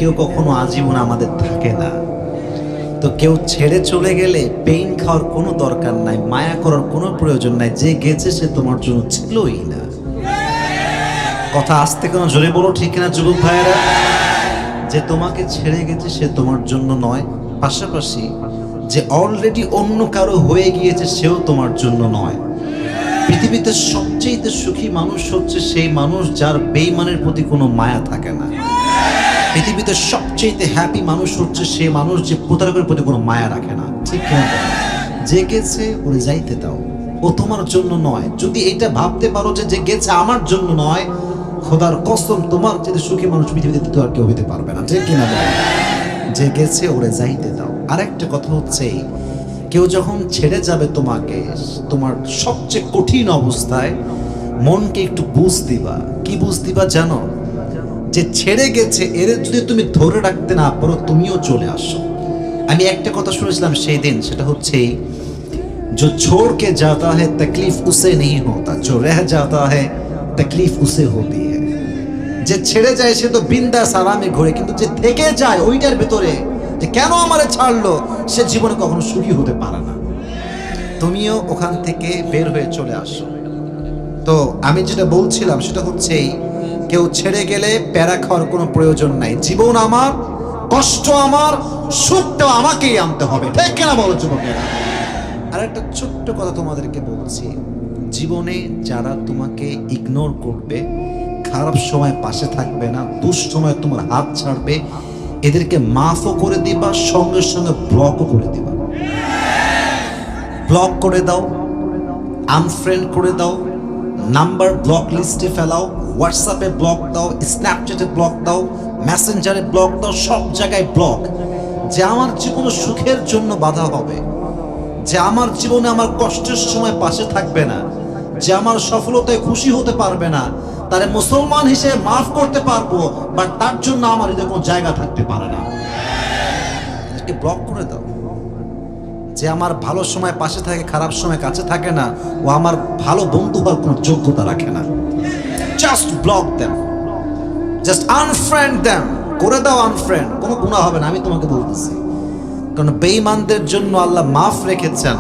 কেউ কখনো আজীবন আমাদের থাকে না। তো কেউ ছেড়ে চলে গেলে পেইন খাওয়ার কোনো দরকার নাই, মায়া করার কোনো প্রয়োজন নাই। যে গেছে সে তোমার জন্য ছিলই না। কথা আসতে কোনো জোরে বলো, ঠিক না যুবক ভাইয়েরা? যে তোমাকে ছেড়ে গেছে সে তোমার জন্য নয়, পাশাপাশি যে অলরেডি অন্য কারো হয়ে গিয়েছে সেও তোমার জন্য নয়। পৃথিবীতে সবচেয়ে সুখী মানুষ হচ্ছে সেই মানুষ যার বেঈমানের প্রতি কোনো মায়া থাকে না। পৃথিবীতে সবচেয়ে হ্যাপি মানুষ হচ্ছে সেই মানুষ যে প্রতারকের প্রতি কোনো মায়া রাখে না। ঠিক না? যে গেছে ওরে যাইতে দাও, ও তোমার জন্য নয়। যদি এটা ভাবতে পারো যে যে গেছে আমার জন্য নয়, খোদার কসম তোমার যদি সুখী মানুষ পৃথিবীতে তো আর কেউ হইতে পারবে না। ঠিক কিনা? যে গেছে ওরে যাইতে দাও। আরেকটা কথা হচ্ছে, কেউ যখন ছেড়ে যাবে তোমাকে, তোমার সবচেয়ে কঠিন অবস্থায় মনকে একটু বুঝ দিবা। কি বুঝ দিবা জানো? যে ছেড়ে গেছে এর যদি তুমি ধরে রাখতে না পারো, তুমিও চলে আসো। আমি একটা কথা শুনেছিলাম সেই দিন, সেটা হচ্ছে जो छोड़ के जाता है तकलीफ उसे नहीं होता, जो रह जाता है तकलीफ उसे होती है। যে ছেড়ে যায় সে তো বিন্দাস আরামে ঘুরে, কিন্তু যে থেকে যায় ওইটার ভিতরে যে কেন আমারে ছাড়লো, সে জীবনে কখনো সুখী হতে পারে না। তুমিও ওখান থেকে বের হয়ে চলে আসো। তো আমি যেটা বলছিলাম সেটা হচ্ছে, কেউ ছেড়ে গেলে প্যারা খাওয়ার কোনো প্রয়োজন নাই। জীবন আমার, কষ্ট আমার, সুখটা আমাকেই আনতে হবে। ঠিক কিনা বলো যুবকেরা? আর একটা ছোট্ট কথা তোমাদেরকে বলছি, জীবনে যারা তোমাকে ইগনোর করবে, খারাপ সময় পাশে থাকবে না, দুঃসময় তোমার হাত ছাড়বে, এদেরকে মাফও করে দিবা, সঙ্গে সঙ্গে ব্লকও করে দিবা। ব্লক করে দাও, আনফ্রেন্ড করে দাও, নাম্বার ব্লক লিস্টে ফেলাও, হোয়াটসঅ্যাপে ব্লক দাও, স্ন্যাপচ্যাটে ব্লক দাও, মেসেঞ্জারে ব্লক দাও, সব জায়গায় ব্লক। যে আমার জীবনে সুখের জন্য বাধা হবে, যে আমার জীবনে আমার কষ্টের সময় পাশে থাকবে না, যে আমার সফলতায় খুশি হতে পারবে না, তারে মুসলমান হিসেবে মাফ করতে পারবো, বাট তার জন্য আমার হৃদয়ে কোনো জায়গা থাকতে পারে না। এটাকে ব্লক করে দাও। যে আমার ভালো সময় পাশে থাকে, খারাপ সময় কাছে থাকে না, ও আমার ভালো বন্ধু হওয়ার কোনো যোগ্যতা রাখে না। Just block them, just unfriend them. করে দাও আনফ্রেন্ড, কোনো গুনাহ হবে না, আমি তোমাকে বলতেছি। কারণ বেঈমানদের জন্য আল্লাহ মাফ রেখেছেন।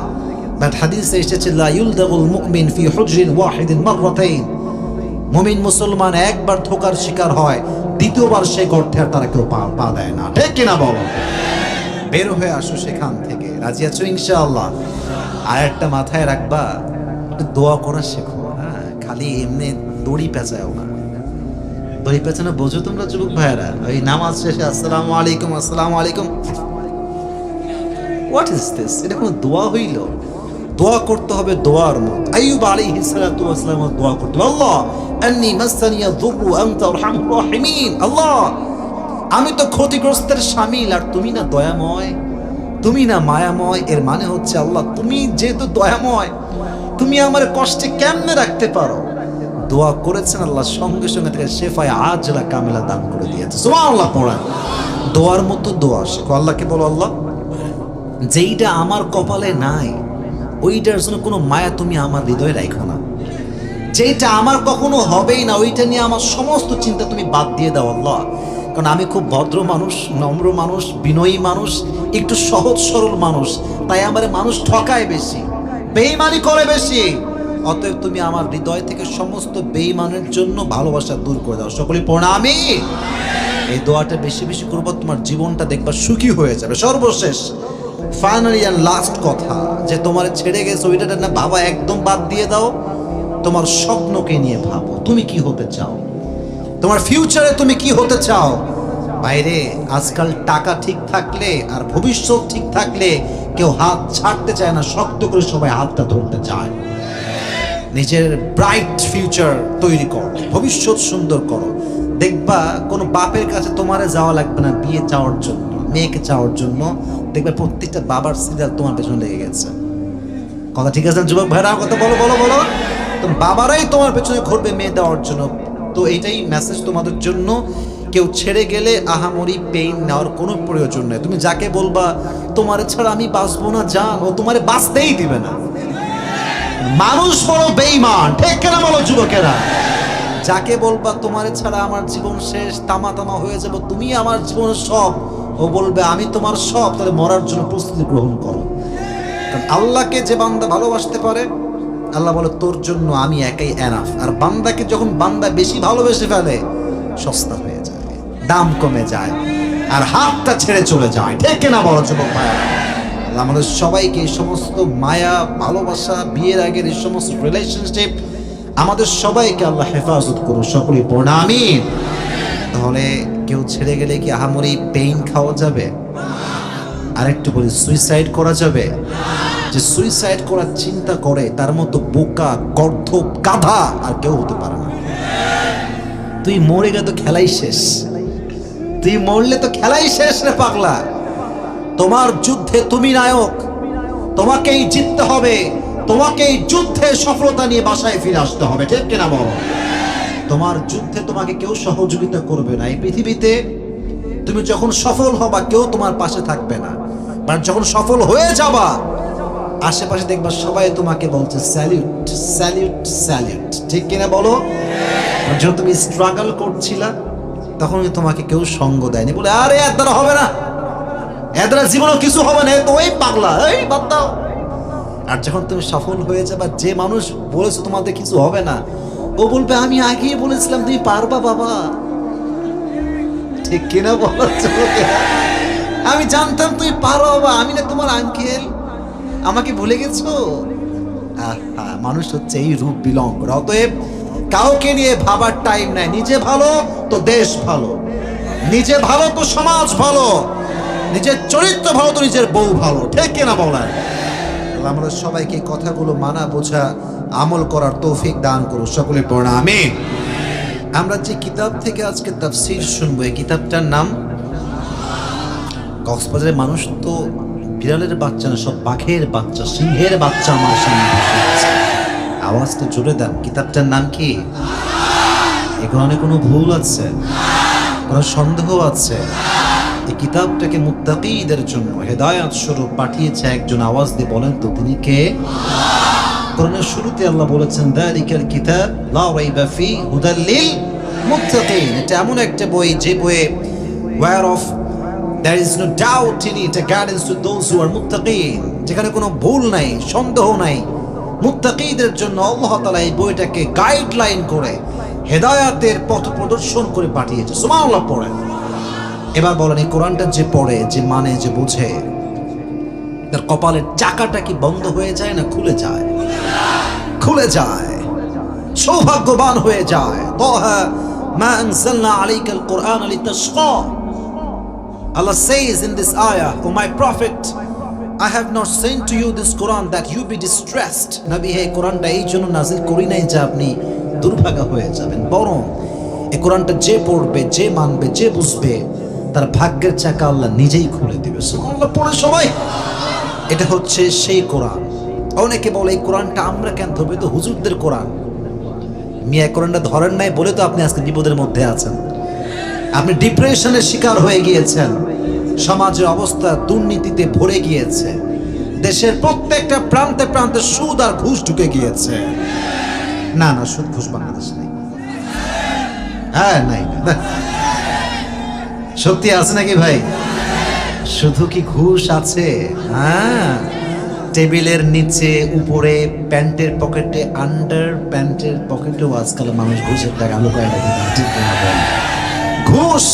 বাট হাদিসে এসেছে, লা ইউলদাগুল মুমিন ফি হুজরিন ওয়াহিদিন মাররাতাইন। মুমিন মুসলমান একবার ধোঁকার শিকার হয়, দ্বিতীয়বার সেই গর্তে আর তারা কেউ পা দেয় না। ঠিক কিনা বলো? বের হয়ে আসো সেখান থেকে। রাজি আছো ইনশাআল্লাহ? আর একটা মাথায় রাখবা, দোয়া করা শেখো। হ্যাঁ, খালি এমনি দড়ি পেঁচাও না। দড়ি পেঁচানো বোঝো তোমরা যুবক ভাইয়েরা? ওই নামাজ শেষে আসসালামু আলাইকুম, আসসালামু আলাইকুম, হোয়াট ইজ দিস? এটা কোনো দোয়া হইল? দোয়া করতে হবে দোয়ার মত। আইয়ুব আলাইহিস সালাতু ওয়াস সালাম দোয়া করতে, আল্লাহ আন্নী মাসানিয়া যুররু আনতা আরহামুর রাহিমিন। আল্লাহ, আমি তো ক্ষতিগ্রস্তের শামিল, আর তুমি না দয়াময়, তুমি না মায়াময়। এর মানে হচ্ছে, আল্লাহ তুমি যেহেতু দয়াময়, তুমি আমার কষ্টে কেমনে রাখতে পারো? দোয়া করেছেন, আল্লাহ সঙ্গে সঙ্গে থেকে শেফায়ে আজলা কামিলা দান করে দিয়েছে। সুবহানাল্লাহ পড়া। দোয়ার মতো দোয়া শেখো। আল্লাহকে বলো, আল্লাহ যেইটা আমার কপালে নাই, ওইটার জন্য কোনো মায়া তুমি আমার হৃদয়ে রাখো না। যেটা আমার কখনো হবেই না, ওইটা নিয়ে আমার সমস্ত চিন্তা তুমি বাদ দিয়ে দাও আল্লাহ। কারণ আমি খুব ভদ্র মানুষ, নম্র মানুষ, বিনয়ী মানুষ, একটু সহজ সরল মানুষ, তাই আমার মানুষ ঠকায় বেশি, বেঈমানি করে বেশি। অতএব তুমি আমার হৃদয় থেকে সমস্ত বেঈমানের জন্য ভালোবাসা দূর করে দাও। সকলেই পড়া আমি এই দোয়াটা বেশি বেশি করবো, তোমার জীবনটা দেখবা সুখী হয়ে যাবে। সর্বশেষ ফাইনালি অ্যান্ড লাস্ট কথা, যে তোমার ছেড়ে গেছে ওইটা না ভাবা, একদম বাদ দিয়ে দাও। তোমার স্বপ্নকে নিয়ে ভাবো, তুমি কি হতে চাও, তোমার ফিউচারে তুমি কি হতে চাও। বাইরে আজকাল টাকা ঠিক থাকলে আর ভবিষ্যৎ ঠিক থাকলে কেউ হাত ছাড়তে চায় না, শক্ত করে সবাই হাতটা ধরতে চায়। নিজের ব্রাইট ফিউচার তৈরি করো, ভবিষ্যৎ সুন্দর করো। দেখবা কোনো বাপের কাছে তোমারে যাওয়া লাগবে না বিয়ে চাওয়ার জন্য, মেয়েকে চাওয়ার জন্য। দেখবে প্রত্যেকটা বাবার সিরিয়াল তোমার পেছনে লেগে গেছে। কথা ঠিক আছে যুবক ভাইরা? কথা বলো বলো বলো। তো বাবারাই তোমার পেছনে ঘুরবে মেয়ে দেওয়ার জন্য। তো এটাই মেসেজ তোমাদের জন্য। কেউ ছেড়ে গেলে আহামরি পেইন নেওয়ার কোনো প্রয়োজন নেই। তুমি যাকে বলবা তোমার ছাড়া আমি বাঁচবো না, জান, ও তোমারে বাঁচতেই দিবে না। মানুষ বড় বেঈমান। ঠিক কেনা বলো যুবকেরা? যাকে বলবা তোমার ছাড়া আমার জীবন শেষ, তামা তামা হয়ে যাব, তুমি আমার জীবনের সব, ও বলবে আমি তোমার সব, তাহলে মরার জন্য প্রস্তুতি গ্রহণ করো। কারণ আল্লাহকে যে বান্দা ভালোবাসতে পারে, আল্লাহ বলে তোর জন্য আমি একাই এনাফ। আর বান্দাকে যখন বান্দা বেশি ভালোবেসে ফেলে, সস্তা হয়ে যায়, দাম কমে যায়, আর হাতটা ছেড়ে চলে যায়। ঠিক কিনা বলো যুবক ভাইয়া? আল্লাহ আমাদের সবাইকে এই সমস্ত মায়া, ভালোবাসা, বিয়ের আগের এই সমস্ত রিলেশনশিপ, আমাদের সবাইকে আল্লাহ হেফাজত করুন, সকলেই পড়ুন আমিন। তাহলে কেউ ছেড়ে গেলে কি আহামরি পেইন খাওয়া যাবে? আরেকটু বলি, সুইসাইড করা যাবে? যে সুইসাইড করার চিন্তা করে তার মতো বোকা, গর্ধব, গাধা আর কেউ হতে পারে না। তুই মরে গেলে তো খেলাই শেষ, তুই মরলে তো খেলাই শেষ রে পাগলা। তোমার যুদ্ধে তুমি নায়ক, তোমাকেই জিততে হবে, তোমাকেই যুদ্ধে সফলতা নিয়ে বাসায় ফিরে আসতে হবে। ঠিক কিনা বলো? তোমার যুদ্ধে তোমাকে কেউ সহযোগিতা করবে না এই পৃথিবীতে। তুমি যখন সফল হবা কেউ তোমার পাশে থাকবে না, আর যখন সফল হয়ে যাবা আশেপাশে দেখবা সবাই তোমাকে বলছে স্যালিউট, স্যালিউট, স্যালিউট। ঠিক কিনা বলো? যখন তুমি স্ট্রাগল করছিলা তখন তোমাকে কেউ সঙ্গ দেয়নি, বলে আরে এর দ্বারা হবে না, এর দ্বারা জীবনে কিছু হবে না, তো ওই পাগলা, এই বাদ দাও। আর যখন তুমি সফল হয়ে যাবা, যে মানুষ বলেছো তোমাদের কিছু হবে না, ও বলবে আমি আগেই বলেছিলাম তুমি পারবা বাবা। ঠিক কিনা বলো? আমি জানতাম তুমি পারো বাবা, আমি না তোমার আঙ্কেল, আমাকে ভুলে গেছো? মানুষ হচ্ছে এই রূপ বিলং। অতএব কাউকে নিয়ে ভাবার টাইম নাই। নিজে ভালো তো দেশ ভালো, নিজে ভালো তো সমাজ ভালো, নিজের চরিত্র ভালো তো নিজের বউ ভালো। ঠিক কিনা বলেন? আমাদের সবাইকে কথাগুলো মানা, বোঝা, আমল করার তৌফিক দান করুন, সকলে পড়ুন আমিন। আমরা যে কিতাব থেকে আজকে তাফসীর শুনবো, এই কিতাবটার নাম, কক্সবাজারের মানুষ তো বিড়ালের বাচ্চা না, সব বাঘের বাচ্চা, সিংহের বাচ্চা আমার সামনে বসে আছে। আওয়াজটা জোরে দেন। কিতাবটার নাম কি? এখানে কোনো ভুল আছে? কোনো সন্দেহ আছে? এই কিতাবটাকে মুত্তাকিদের জন্য হেদায়েত স্বরূপ পাঠিয়েছে একজন। আওয়াজ দিয়ে বলেন তো তিনি কে? কোরআনের শুরুতে আল্লাহ বলেছেন যালিকাল কিতাব লা রাইবা ফি হুদাল লিল মুত্তাকিন। এটা এমন একটা বই যে বইয়ে whereof there is no doubt in it, a guidance to those who are muttaqin, যেখানে কোনো ভুল নাই, সন্দেহ নাই। মুত্তাকিদের জন্য আল্লাহ তাআলা এই বইটাকে গাইডলাইন করে হেদায়েতের পথ প্রদর্শন করে পাঠিয়েছে। সুবহানাল্লাহ পড়েন। এবার বলেন, এই কোরআনটা যে পড়ে, যে মানে, যে বুঝে, তার কপালের চাকাটা কি বন্ধ হয়ে যায় না খুলে যায়? খুলে যায়, সৌভাগ্যবান হয়ে যায়। তাহা মা আনজালনা আলাইকাল কুরআন লিতাশকা। Allah says in this ayah, O my prophet, I have not sent to you this Quran that you be distressed. নবী, এই কোরআনটা এই জন্য নাযিল করি নাই যে আপনি দুর্ভাগা হয়ে যাবেন, বরং এই কোরআনটা যে পড়বে, যে মানবে, যে বুঝবে, তার ভাগ্যের চাকা আল্লাহ নিজেই খুলে দিবে। সুবহানাল্লাহ পড়ে সবাই। এটা হচ্ছে সেই কোরআন। অনেকে বলে এই কোরআনটা আমরা কেন ধরবো, তো হুজুরদের কোরআন। মিয়া কোরআনটা ধরেন নাই বলে তো আপনি আজকে বিপদের মধ্যে আছেন, আপনি ডিপ্রেশনের শিকার হয়ে গিয়েছেন, সমাজের অবস্থা দুর্নীতিতে ভরে গিয়েছে, দেশের প্রত্যেকটা প্রান্তে প্রান্তে সুদ আর ঘুষ ঢুকে গিয়েছে। না না, সুদ ঘুষ বাংলাদেশে নেই। হ্যাঁ, নাই না, সত্যি আছে নাকি ভাই? শুধু কি ঘুষ আছে? হ্যাঁ, টেবিলের নিচে, উপরে, প্যান্টের পকেটে, আন্ডার প্যান্টের পকেটেও আজকাল মানুষ ঘুষের টাকা লুকায় রাখে। ঠিক না? ঘুষ,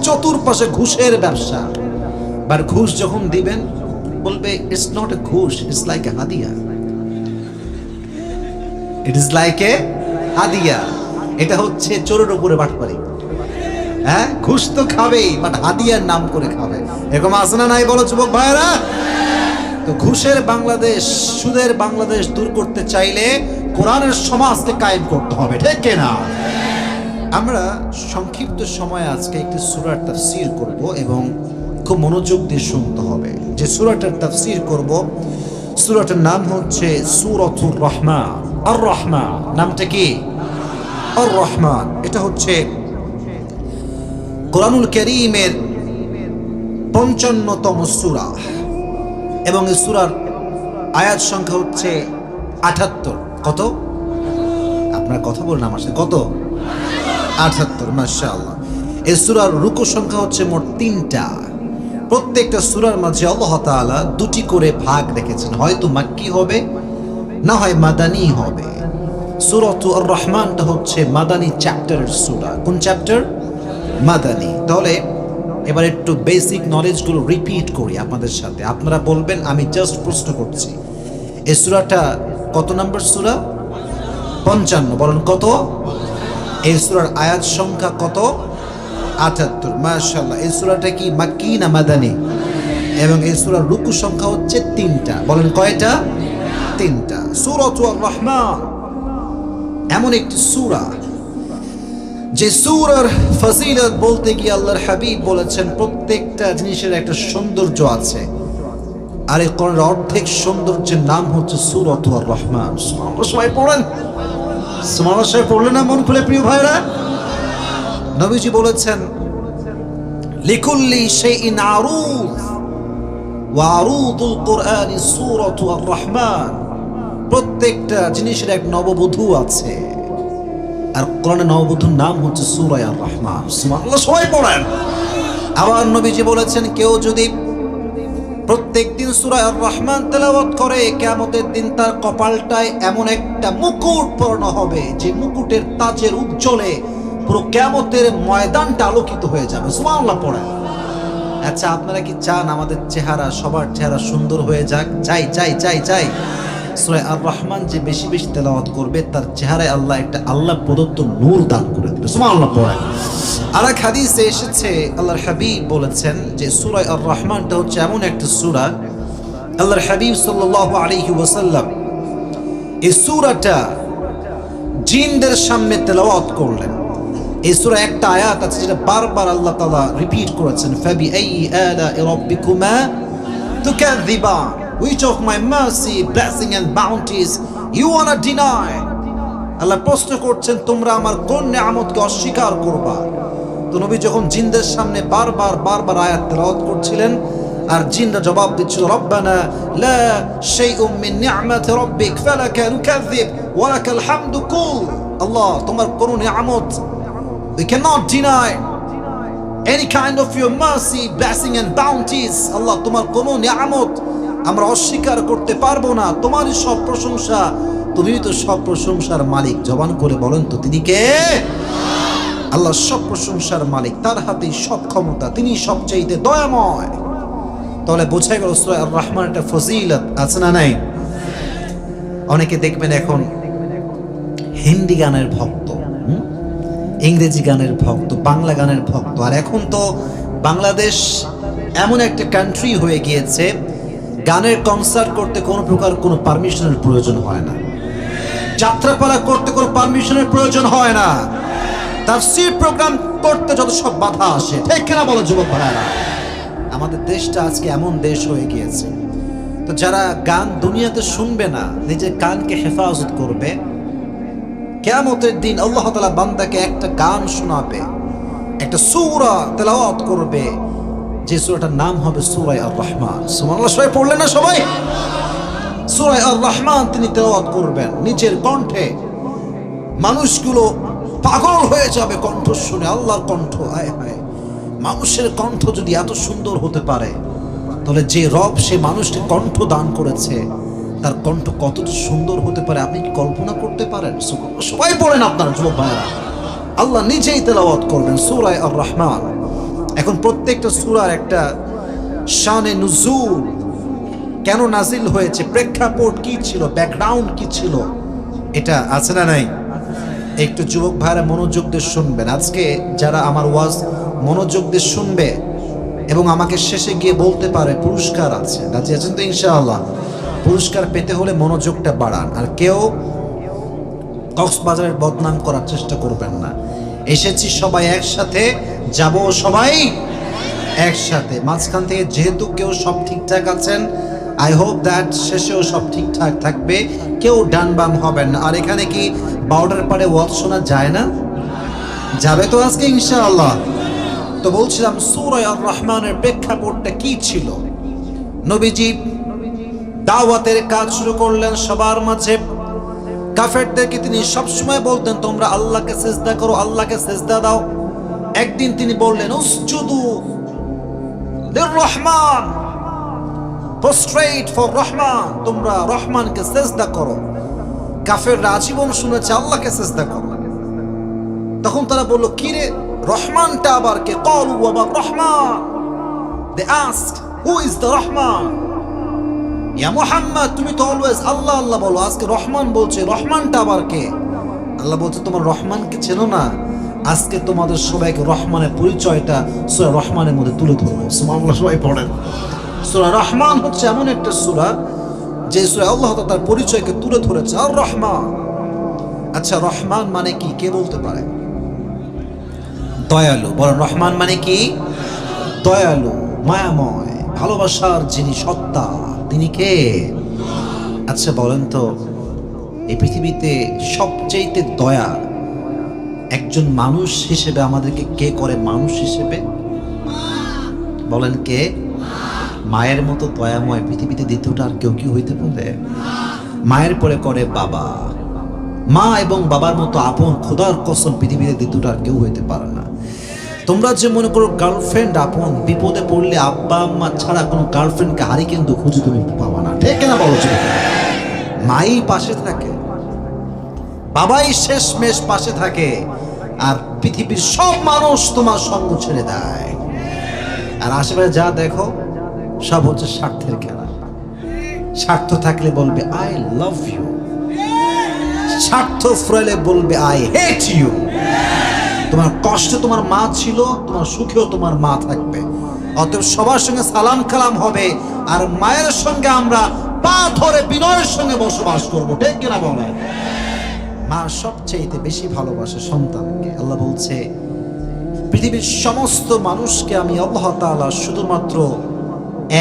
চতুর্পাশে ঘুষের ব্যবসা। আর ঘুষ যখন দিবেন বলবে ইটস নট এ ঘুষ, ইটস লাইক এ হাদিয়া। ইট ইজ লাইক এ হাদিয়া। এটা হচ্ছে চোরের উপরে বাটপারি। হ্যাঁ, ঘুষ তো খাবেই, বাট হাদিয়ার নাম করে খাবে। এরকম আছে না নাই বলো যুবক ভাইরা? তো ঘুষের বাংলাদেশ, সুদের বাংলাদেশ দূর করতে চাইলে কোরআনের সমাজকে কায়েম করতে হবে। ঠিক কিনা? আমরা সংক্ষিপ্ত সময় আজকে একটি সূরার তাফসীর করব এবং খুব মনোযোগ দিয়ে শুনতে হবে। যে সূরাটার তাফসীর করব, সূরাটার নাম হচ্ছে সূরাতুর রহমান। আর রহমান নামটা কি? আর রহমান। এটা হচ্ছে কোরআনুল কারীমের 55তম সূরা এবং এই সূরার আয়াত সংখ্যা হচ্ছে 78। কত? আপনার কথা বলুন আমার সাথে, কত? 78, মাশাআল্লাহ। এই সূরার রুকু সংখ্যা হচ্ছে মোট 3টা। প্রত্যেকটা সূরার মাঝে আল্লাহ তাআলা 2টি করে ভাগ রেখেছেন, হয়তো মাক্কি হবে না হয় মাদানী হবে। সূরাতুর আর রহমানটা হচ্ছে মাদানী চ্যাপ্টারের সূরা। কোন চ্যাপ্টার? মাদানী। তাহলে এবার একটু বেসিক নলেজগুলো রিপিট করি আপনাদের সাথে, আপনারা বলবেন আমি জাস্ট প্রশ্ন করছি। এই সূরাটা কত নম্বর সূরা? 55। বলেন কত? এই সূরার আয়াত সংখ্যা কত? 78, মাশাআল্লাহ। এই সূরাটা কি মাক্কি না মাদানী? এবং এই সূরার রুকু সংখ্যা হচ্ছে 3টা। বলেন কয়টা? 3টা। সূরাতুর আর রহমান এমন একটি সূরা যে সূরার ফজিলত বলতে গিয়ে আল্লাহর হাবিব বলেছেন প্রত্যেকটা জিনিসের একটা সৌন্দর্য আছে, আর এই কোরআনের অর্ধেক সৌন্দর্যের নাম হচ্ছে সূরাতুর আর রহমান। সুবহানাল্লাহ, সবাই পড়েন সুবহানাল্লাহ, সবাই পড়লেন না মন খুলে প্রিয় ভাইরা? নবীজি বলেছেন লিকুল্লি শাইইন আরুদ ওয়া আরুদুল কুরআনি সূরাতু আর রহমান। প্রত্যেকটা জিনিসের এক নববধূ আছে, আর কোরআনের নববধূর নাম হচ্ছে সূরা আর রহমান। সুবহানাল্লাহ, সবাই পড়েন। আবার নবীজি বলেছেন কেউ যদি প্রত্যেকদিন সূরা আর রহমান তেলাওয়াত করে কিয়ামতের দিন তার কপালটায় এমন একটা মুকুট পরানো হবে যে মুকুটের তাজের উজ্জ্বলে পুরো কিয়ামতের ময়দানটা আলোকিত হয়ে যাবে। সুবহানাল্লাহ পড়েন। আচ্ছা, আপনারা কি চান আমাদের চেহারা, সবার চেহারা সুন্দর হয়ে যাক? চাই চাই চাই চাই। সূরা আর রহমান যে বেশি বেশি তেলাওয়াত করবে তার চেহারায় আল্লাহ একটা আল্লাহ প্রদত্ত নূর দান করে দেবে। সুবহানাল্লাহ পড়েন। আর এক হাদিসে এসেছে আল্লাহর হাবিব বলেছেন যে সূরা আর রহমানটা হচ্ছে এমন একটা সূরা, আল্লাহর হাবিব সাল্লাল্লাহু আলাইহি ওয়াসাল্লাম এই সূরাটা জিনদের সামনে তেলাওয়াত করলেন। এই সূরা একটা আয়াত আছে যেটা বারবার আল্লাহ তাআলা রিপিট করেছেন, ফাবিআইয়ি আলা'i রাব্বিকুমা তুকাযযিবান, which of my mercy, blessing and bounties you wanna deny? আল্লাহ প্রশ্ন করছেন তোমরা আমার কোন নিয়ামতকে অস্বীকার করবা? তো নবী যখন জিনদের সামনে বারবার বারবার আয়াত তেলাওয়াত করছিলেন আর জিনরা জবাব দিচ্ছিল রব্বানা লা শাইউম মিন নি'মাতি রাব্বিক ফালাকা নুকাযযিব ওয়া লাকাল হামদু কুল। আল্লাহ তোমার কোন নিয়ামত we cannot deny any kind of your mercy, blessing and bounties. আল্লাহ তোমার কোন নিয়ামত আমরা অস্বীকার করতে পারবো না, তোমারই সব প্রশংসা, তুমি তো সব প্রশংসার মালিক। জবান করে বলেন তো তিনি কে? আল্লাহ সব প্রশংসার মালিক, তার হাতেই সব ক্ষমতা, তিনি সবচাইতে দয়াময়। তাহলে বোঝা গেল সূরা আর রহমান একটা ফজিলত আছে না নাই? অনেকে দেখবেন এখন হিন্দি গানের ভক্ত, ইংরেজি গানের ভক্ত, বাংলা গানের ভক্ত। আর এখন তো বাংলাদেশ এমন একটা কান্ট্রি হয়ে গিয়েছে গানের কনসার্ট করতে কোনো প্রকার কোনো পারমিশনের প্রয়োজন হয় না, যাত্রাপালা করতে কোনো পারমিশনের প্রয়োজন হয় না, তাফসীর প্রোগ্রাম করতে যত সব বাধা আসে। ঠিক কিনা বলো যুবক ভাইরা? আমাদের দেশটা আজকে এমন দেশ হয়ে গিয়েছে, তো যারা গান দুনিয়াতে শুনবে না, নিজের কানকে হেফাজত করবে, কিয়ামতের দিন আল্লাহ তাআলা বান্দাকে একটা গান শোনাবে, একটা সূরা তেলাওয়াত করবে, যে সূরাটার নাম হবে সূরা আর রহমান। সুবহানাল্লাহ, সবাই পড়লেন না? সবাই সূরা আর রহমান তিনি তেলাওয়াত করবেন নিজের কণ্ঠে, মানুষগুলো পাগল হয়ে যাবে কণ্ঠ শুনে, আল্লাহর কণ্ঠ। আয় হায়, মানুষের কণ্ঠ যদি এত সুন্দর হতে পারে, তাহলে যে রব সে মানুষকে কণ্ঠ দান করেছে তার কণ্ঠ কতটা সুন্দর হতে পারে আপনি কি কল্পনা করতে পারেন? সবাই পড়েন আপনার যুবক ভাইরা, আল্লাহ নিজেই তেলাওয়াত করবেন সূরা আর রহমান। এখন প্রত্যেকটা সূরার একটা শানে নুজুল, কেন নাজিল হয়েছে, প্রেক্ষাপট কি ছিল, ব্যাকগ্রাউন্ড কি ছিল, এটা আছে না নাই? একটু যুবক ভাইরা মনোযোগ দিয়ে শুনবেন। আজকে যারা আমার ওয়াজ মনোযোগ দিয়ে শুনবে এবং আমাকে শেষে গিয়ে বলতে পারে পুরস্কার আছে, রাজি আছেন তো ইনশাআল্লাহ? পুরস্কার পেতে হলে মনোযোগটা বাড়ান, আর কেউ কক্সবাজারের বদনাম করার চেষ্টা করবেন না। এসেছি সবাই একসাথে, যাব সবাই একসাথে। মাঝখান থেকে যেহেতু কেউ সব ঠিকঠাক আছেন, আই হোপ দ্যাট শেষেও সব ঠিকঠাক থাকবে, কেউ ডান বাম হবেন না। আর এখানে কি বাউডার পাড়ে ওয়াজ শোনা যায় না? যাবে তো আজকে ইনশাআল্লাহ। তো বলছিলাম সূরা আর রহমানের প্রেক্ষাপটটা কি ছিল। নবীজি দাওয়াতের কাজ শুরু করলেন সবার মাঝে, কাফেরদেরকে তিনি সবসময় বলতেন তোমরা আল্লাহকে সিজদা করো, আল্লাহকে সিজদা দাও। একদিন তিনি বললেন উসজুদু লিররহমান, প্রস্ট্রেট ফর রহমান, তোমরা রহমানকে সিজদা করো। কাফেররা আজীবন শুনেছে আল্লাহকে সিজদা করো। তখন তারা বলল কি রে, রহমানটা আবার কে? ক্বালু ওয়া মা রহমান, they asked who is the Rahman. ইয়া মুহাম্মদ, তুমি তো অলওয়েজ আল্লাহ আল্লাহ বলো, আজকে রহমান বলছে, রহমানটা আবার কে? আল্লাহ বলছে তোমার রহমানকে চেনো না? আজকে তোমাদের সবাইকে রহমানের পরিচয়টা সূরা রহমানের মধ্যে তুলে ধরবো। সুবহানাল্লাহ, সবাই পড়েন। সূরা রহমান হচ্ছে এমন একটা সূরা যে সূরা আল্লাহ তার পরিচয়কে তুলে ধরেছে, আর রহমান। আচ্ছা, রহমান মানে কি কে বলতে পারে? দয়ালু। বলেন রহমান মানে কি? দয়ালু, মায়াময়, ভালোবাসার যিনি সত্তা, তিনি কে? আচ্ছা বলেন তো, এই পৃথিবীতে সবচেয়ে দয়া একজন মানুষ হিসেবে আমাদেরকে কে করে? মানুষ হিসেবে বলেন কে? মায়ের মতো দয়াময় পৃথিবীতে দ্বিতীয়টা আর কেউ কি হইতে পারে? মায়ের পরে করে বাবা। মা এবং বাবার মতো আপন, খোদার কসম, পৃথিবীতে দ্বিতীয়টা আর কেউ হইতে পারে না। তোমরা যে মনে করো গার্লফ্রেন্ড আপন, বিপদে পড়লে আব্বা আম্মা ছাড়া কোনো গার্লফ্রেন্ডকে হারি কিন্তু খুঁজে তুমি পাবা না, ঠিক না বলো? মাই পাশে থাকে, বাবাই শেষমেশ পাশে থাকে, আর পৃথিবীর সব মানুষ তোমার সঙ্গ ছেড়ে দেয়। আর আশেপাশে যা দেখো সব হচ্ছে স্বার্থের খেলা। স্বার্থ থাকলে বলবে আই লাভ ইউ, স্বার্থ ফুরাইলে বলবে আই হেট ইউ। তোমার কষ্টে তোমার মা ছিল, তোমার সুখেও তোমার মা থাকবে। অতএব সবার সঙ্গে সালাম কালাম হবে, আর মায়ের সঙ্গে আমরা পা ধরে বিনয়ের সঙ্গে বসবাস করবো, ঠিক কিনা বলে? মা সবচেয়ে বেশি ভালোবাসে সন্তানকে। আল্লাহ বলছে পৃথিবীর সমস্ত মানুষকে আমি আল্লাহ তাআলা শুধুমাত্র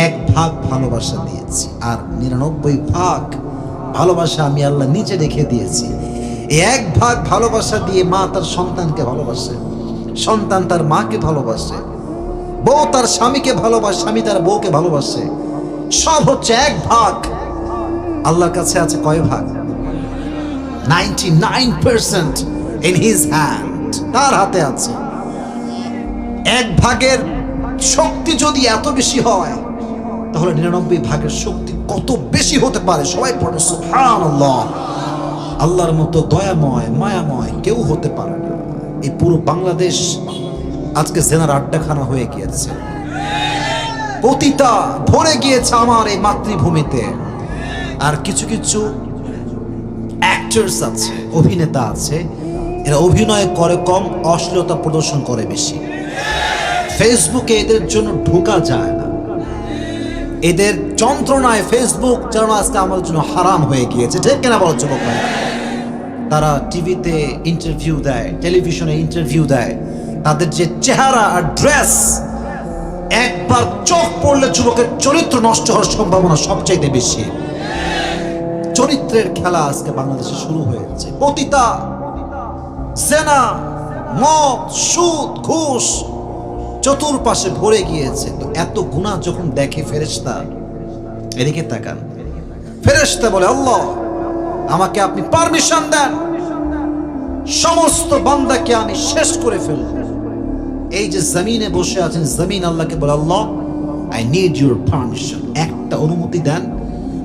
1 ভাগ ভালোবাসা দিয়েছি, আর 99 ভাগ ভালোবাসা আমি আল্লাহ নিচে রেখে দিয়েছি। এই 1 ভাগ ভালোবাসা দিয়ে মা তার সন্তানকে ভালোবাসে, সন্তান তার মাকে ভালোবাসে, বউ তার স্বামীকে ভালোবাসে, স্বামী তার বউকে ভালোবাসে। সব হচ্ছে 1 ভাগ। আল্লাহর কাছে আছে কয় ভাগ? 99% in his hand, তার হাতে আছে। 1 ভাগের শক্তি যদি এত বেশি হয়, তাহলে 99 ভাগের শক্তি কত বেশি হতে পারে? সবাই পড়ে সুবহানাল্লাহ। আল্লাহর মতো দয়াময় মায়াময় কেউ হতে পারে না। এই পুরো বাংলাদেশ আজকে জেনার আড্ডাখানা হয়ে গিয়েছে, পতিতা ভরে গিয়েছে আমার এই মাতৃভূমিতে। আর কিছু কিছু অ্যাক্টরস আছে, অভিনেতা আছে, এরা অভিনয় করে কম, অশ্লীলতা প্রদর্শন করে বেশি। ফেসবুকে এদের জন্য ঢোকা যায় না, এদের যন্ত্রণায় ফেসবুক যেন আজকে আমাদের জন্য হারাম হয়ে গিয়েছে, ঠিক কিনা বলো যুবক ভাই? তারা টিভিতে ইন্টারভিউ দেয়, টেলিভিশনে ইন্টারভিউ দেয়, তাদের যে চেহারা আর ড্রেস, একবার চোখ পড়লে যুবকের চরিত্র নষ্ট হওয়ার সম্ভাবনা সবচাইতে বেশি। চরিত্রের খেলা আজকে বাংলাদেশে শুরু হয়েছে। পতিতা, জেনা, মদ, সুদ, ঘুষ চতুর্পাশে ভরে গিয়েছে। তো এত গুনাহ যখন দেখে ফেরেশতা, এদিকে তাকান, ফেরেশতা বলে আল্লাহ আমাকে আপনি পারমিশন দেন, সমস্ত বান্দাকে আমি শেষ করে ফেলব। এই যে জমিনে বসে আছেন, জমিন আল্লাহকে বলে আল্লাহ আই নিড ইউর পারমিশন, একটা অনুমতি দেন,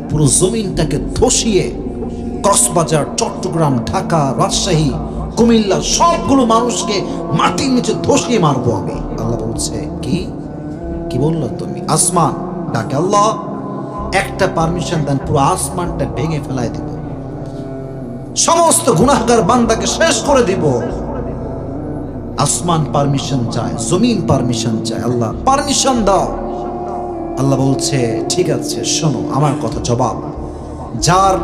পুরো জমিনটাকে ধসিয়ে কক্সবাজার, চট্টগ্রাম, ঢাকা, রাজশাহী, কুমিল্লা সবগুলো মানুষকে মাটির নিচে ধসিয়ে মারবো আমি। আল্লাহ বলছে কি কি বললো তুমি? আসমান ডাকে আল্লাহ একটা পারমিশন দেন, পুরো আসমানটা ভেঙে ফেলাই দিব, সমস্ত গুনাহগার বান্দাকে শেষ করে দিব। আসমান পারমিশন চায়, জমিন পারমিশন চায়, আল্লাহ পারমিশন দাও। আল্লাহ বলছে ঠিক আছে, শোনো আমার কথা, জবাব যার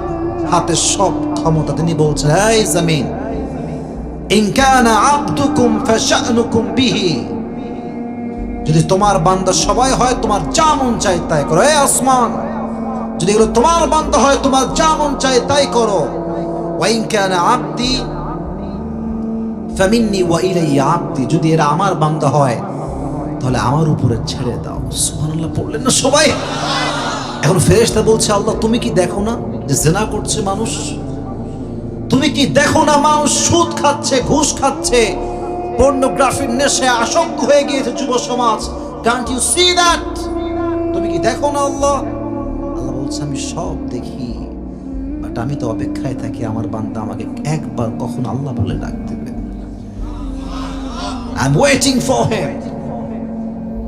হাতে সব ক্ষমতা তিনি বলছেন এই জমিন ইন কানা আবদুকুম ফাশানুকুম বিহি, যদি তোমার বান্দা সবাই হয় তোমার যা মন চায় তাই করো। এই আসমান যদি এগুলো তোমার বান্দা হয় তোমার যা মন চায় তাই করো। ওয়া ইন কানা আবদি ফামিন্নি ওয়া ইলাইয়া আবদি, যদি এরা আমার বান্দা হয় তাহলে আমার উপরে ছেড়ে দাও। সুবহানাল্লাহ পড়লেন না সবাই? এখন ফেরেশতা বলছে আল্লাহ তুমি কি দেখো না যে জিনা করছে মানুষ, তুমি কি দেখো না মানুষ সুদ খাচ্ছে, ঘুষ খাচ্ছে, পর্নোগ্রাফির নেশায় আসক্ত হয়ে গিয়েছে যুব সমাজ? Can't you see that? তুমি কি দেখো না? আল্লাহ বলছে আমি সব দেখি, বাট আমি তো অপেক্ষায় থাকি আমার বান্দা আমাকে একবার কখন আল্লাহ বলে ডাক দেবে। I am waiting for him,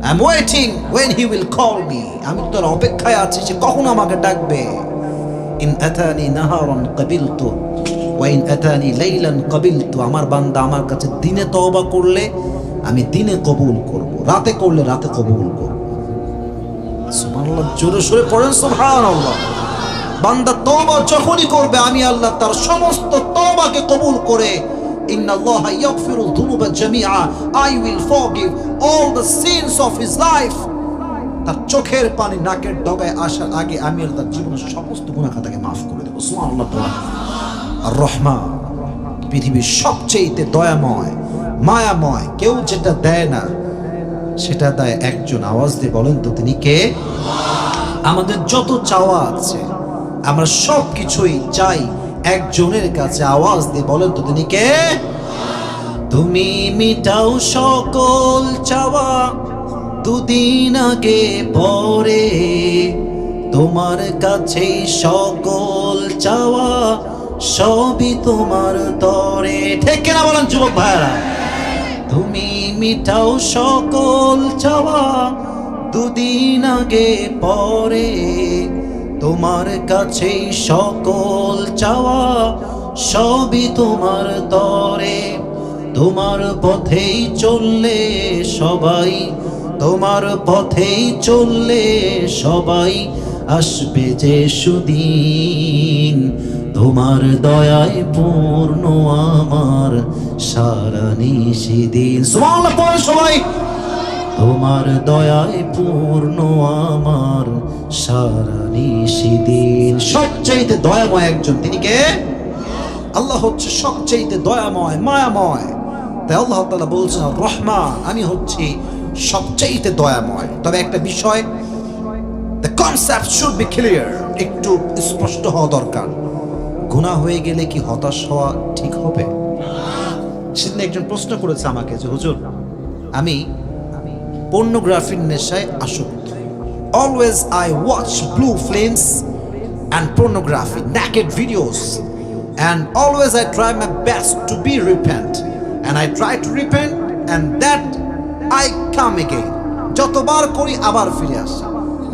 I am waiting when he will call me। আমি তোর অপেক্ষায় আছি সে কখন আমাকে ডাকবে। ইন আতানি নাহারান কাবিলতু ওয়া ইন আতানি লাইলান কাবিলতু। আমার বান্দা আমার কাছে দিনে তওবা করলে আমি দিনে কবুল করব, রাতে করলে রাতে কবুল করব। সুবহানাল্লাহ, জোরে সোরে পড়েন সুবহানাল্লাহ। বান্দা তওবা যখনই করবে আমি আল্লাহ তার সমস্ত তওবাকে কবুল করে ইন্নাল্লাহা ইয়াগফিরু যুনুবা জামিআ, I will forgive all the sins of his life। তার চোখের পানি নাকের ডগায় আসার আগে আমি তার জীবনের সমস্ত গুনাহ খাতাকে মাফ করে দেব। সুবহানাল্লাহ। আর রহমান, পৃথিবীর সবচেয়ে দয়াময় মায়াময়, কেউ যেটা দেয় না সেটা দেয় একজন। আওয়াজ দিয়ে বলেন তো তিনি কে? আমাদের যত চাওয়া আছে আমরা সব কিছুই চাই একজনের কাছে। আওয়াজ দিয়ে বলেন তো তিনি কে? তুমি মিটাও সকল চাওয়া দুদিন আগে পরে, তোমার কাছেই সকল চাওয়া সবই তোমার তরে। ঠিক কিনা বলেন যুবক ভাইরা? তুমি মিটাও সকল চাওয়া দুদিন আগে পরে, তোমার কাছেই সকল চাওয়া সবই তোমার তরে। তোমার পথেই চললে সবাই, তোমার পথেই চললে সবাই আসবে যে সুদিন, তোমার দয়ায় পূর্ণ আমার সারা নিশিদিন। সুবহানাল্লাহ পড়ে সবাই। তোমার দয়ায় পূর্ণ আমার সারা নিশিদিন। সবচেয়ে দয়াময় একজন, তিনি কে? আল্লাহ হচ্ছে সবচেয়ে দয়াময় মায়াময়। তাই আল্লাহ তাআলা বলছেন রহমান, আমি হচ্ছি সবচেয়ে দয়াময়। তবে একটা বিষয়, the concept should be clear, একটু স্পষ্ট হওয়া দরকার। গুনাহ হয়ে গেলে কি হতাশ হওয়া ঠিক হবে? সেদিন একজন প্রশ্ন করেছে আমাকে যে হুজুর আমি পর্নোগ্রাফির নেশায় আসক্ত। Always I watch blue films and pornography, naked videos, and always I try my best to be repent, and I try to repent and that I come again। যতবার করি আবার ফিরে আসি,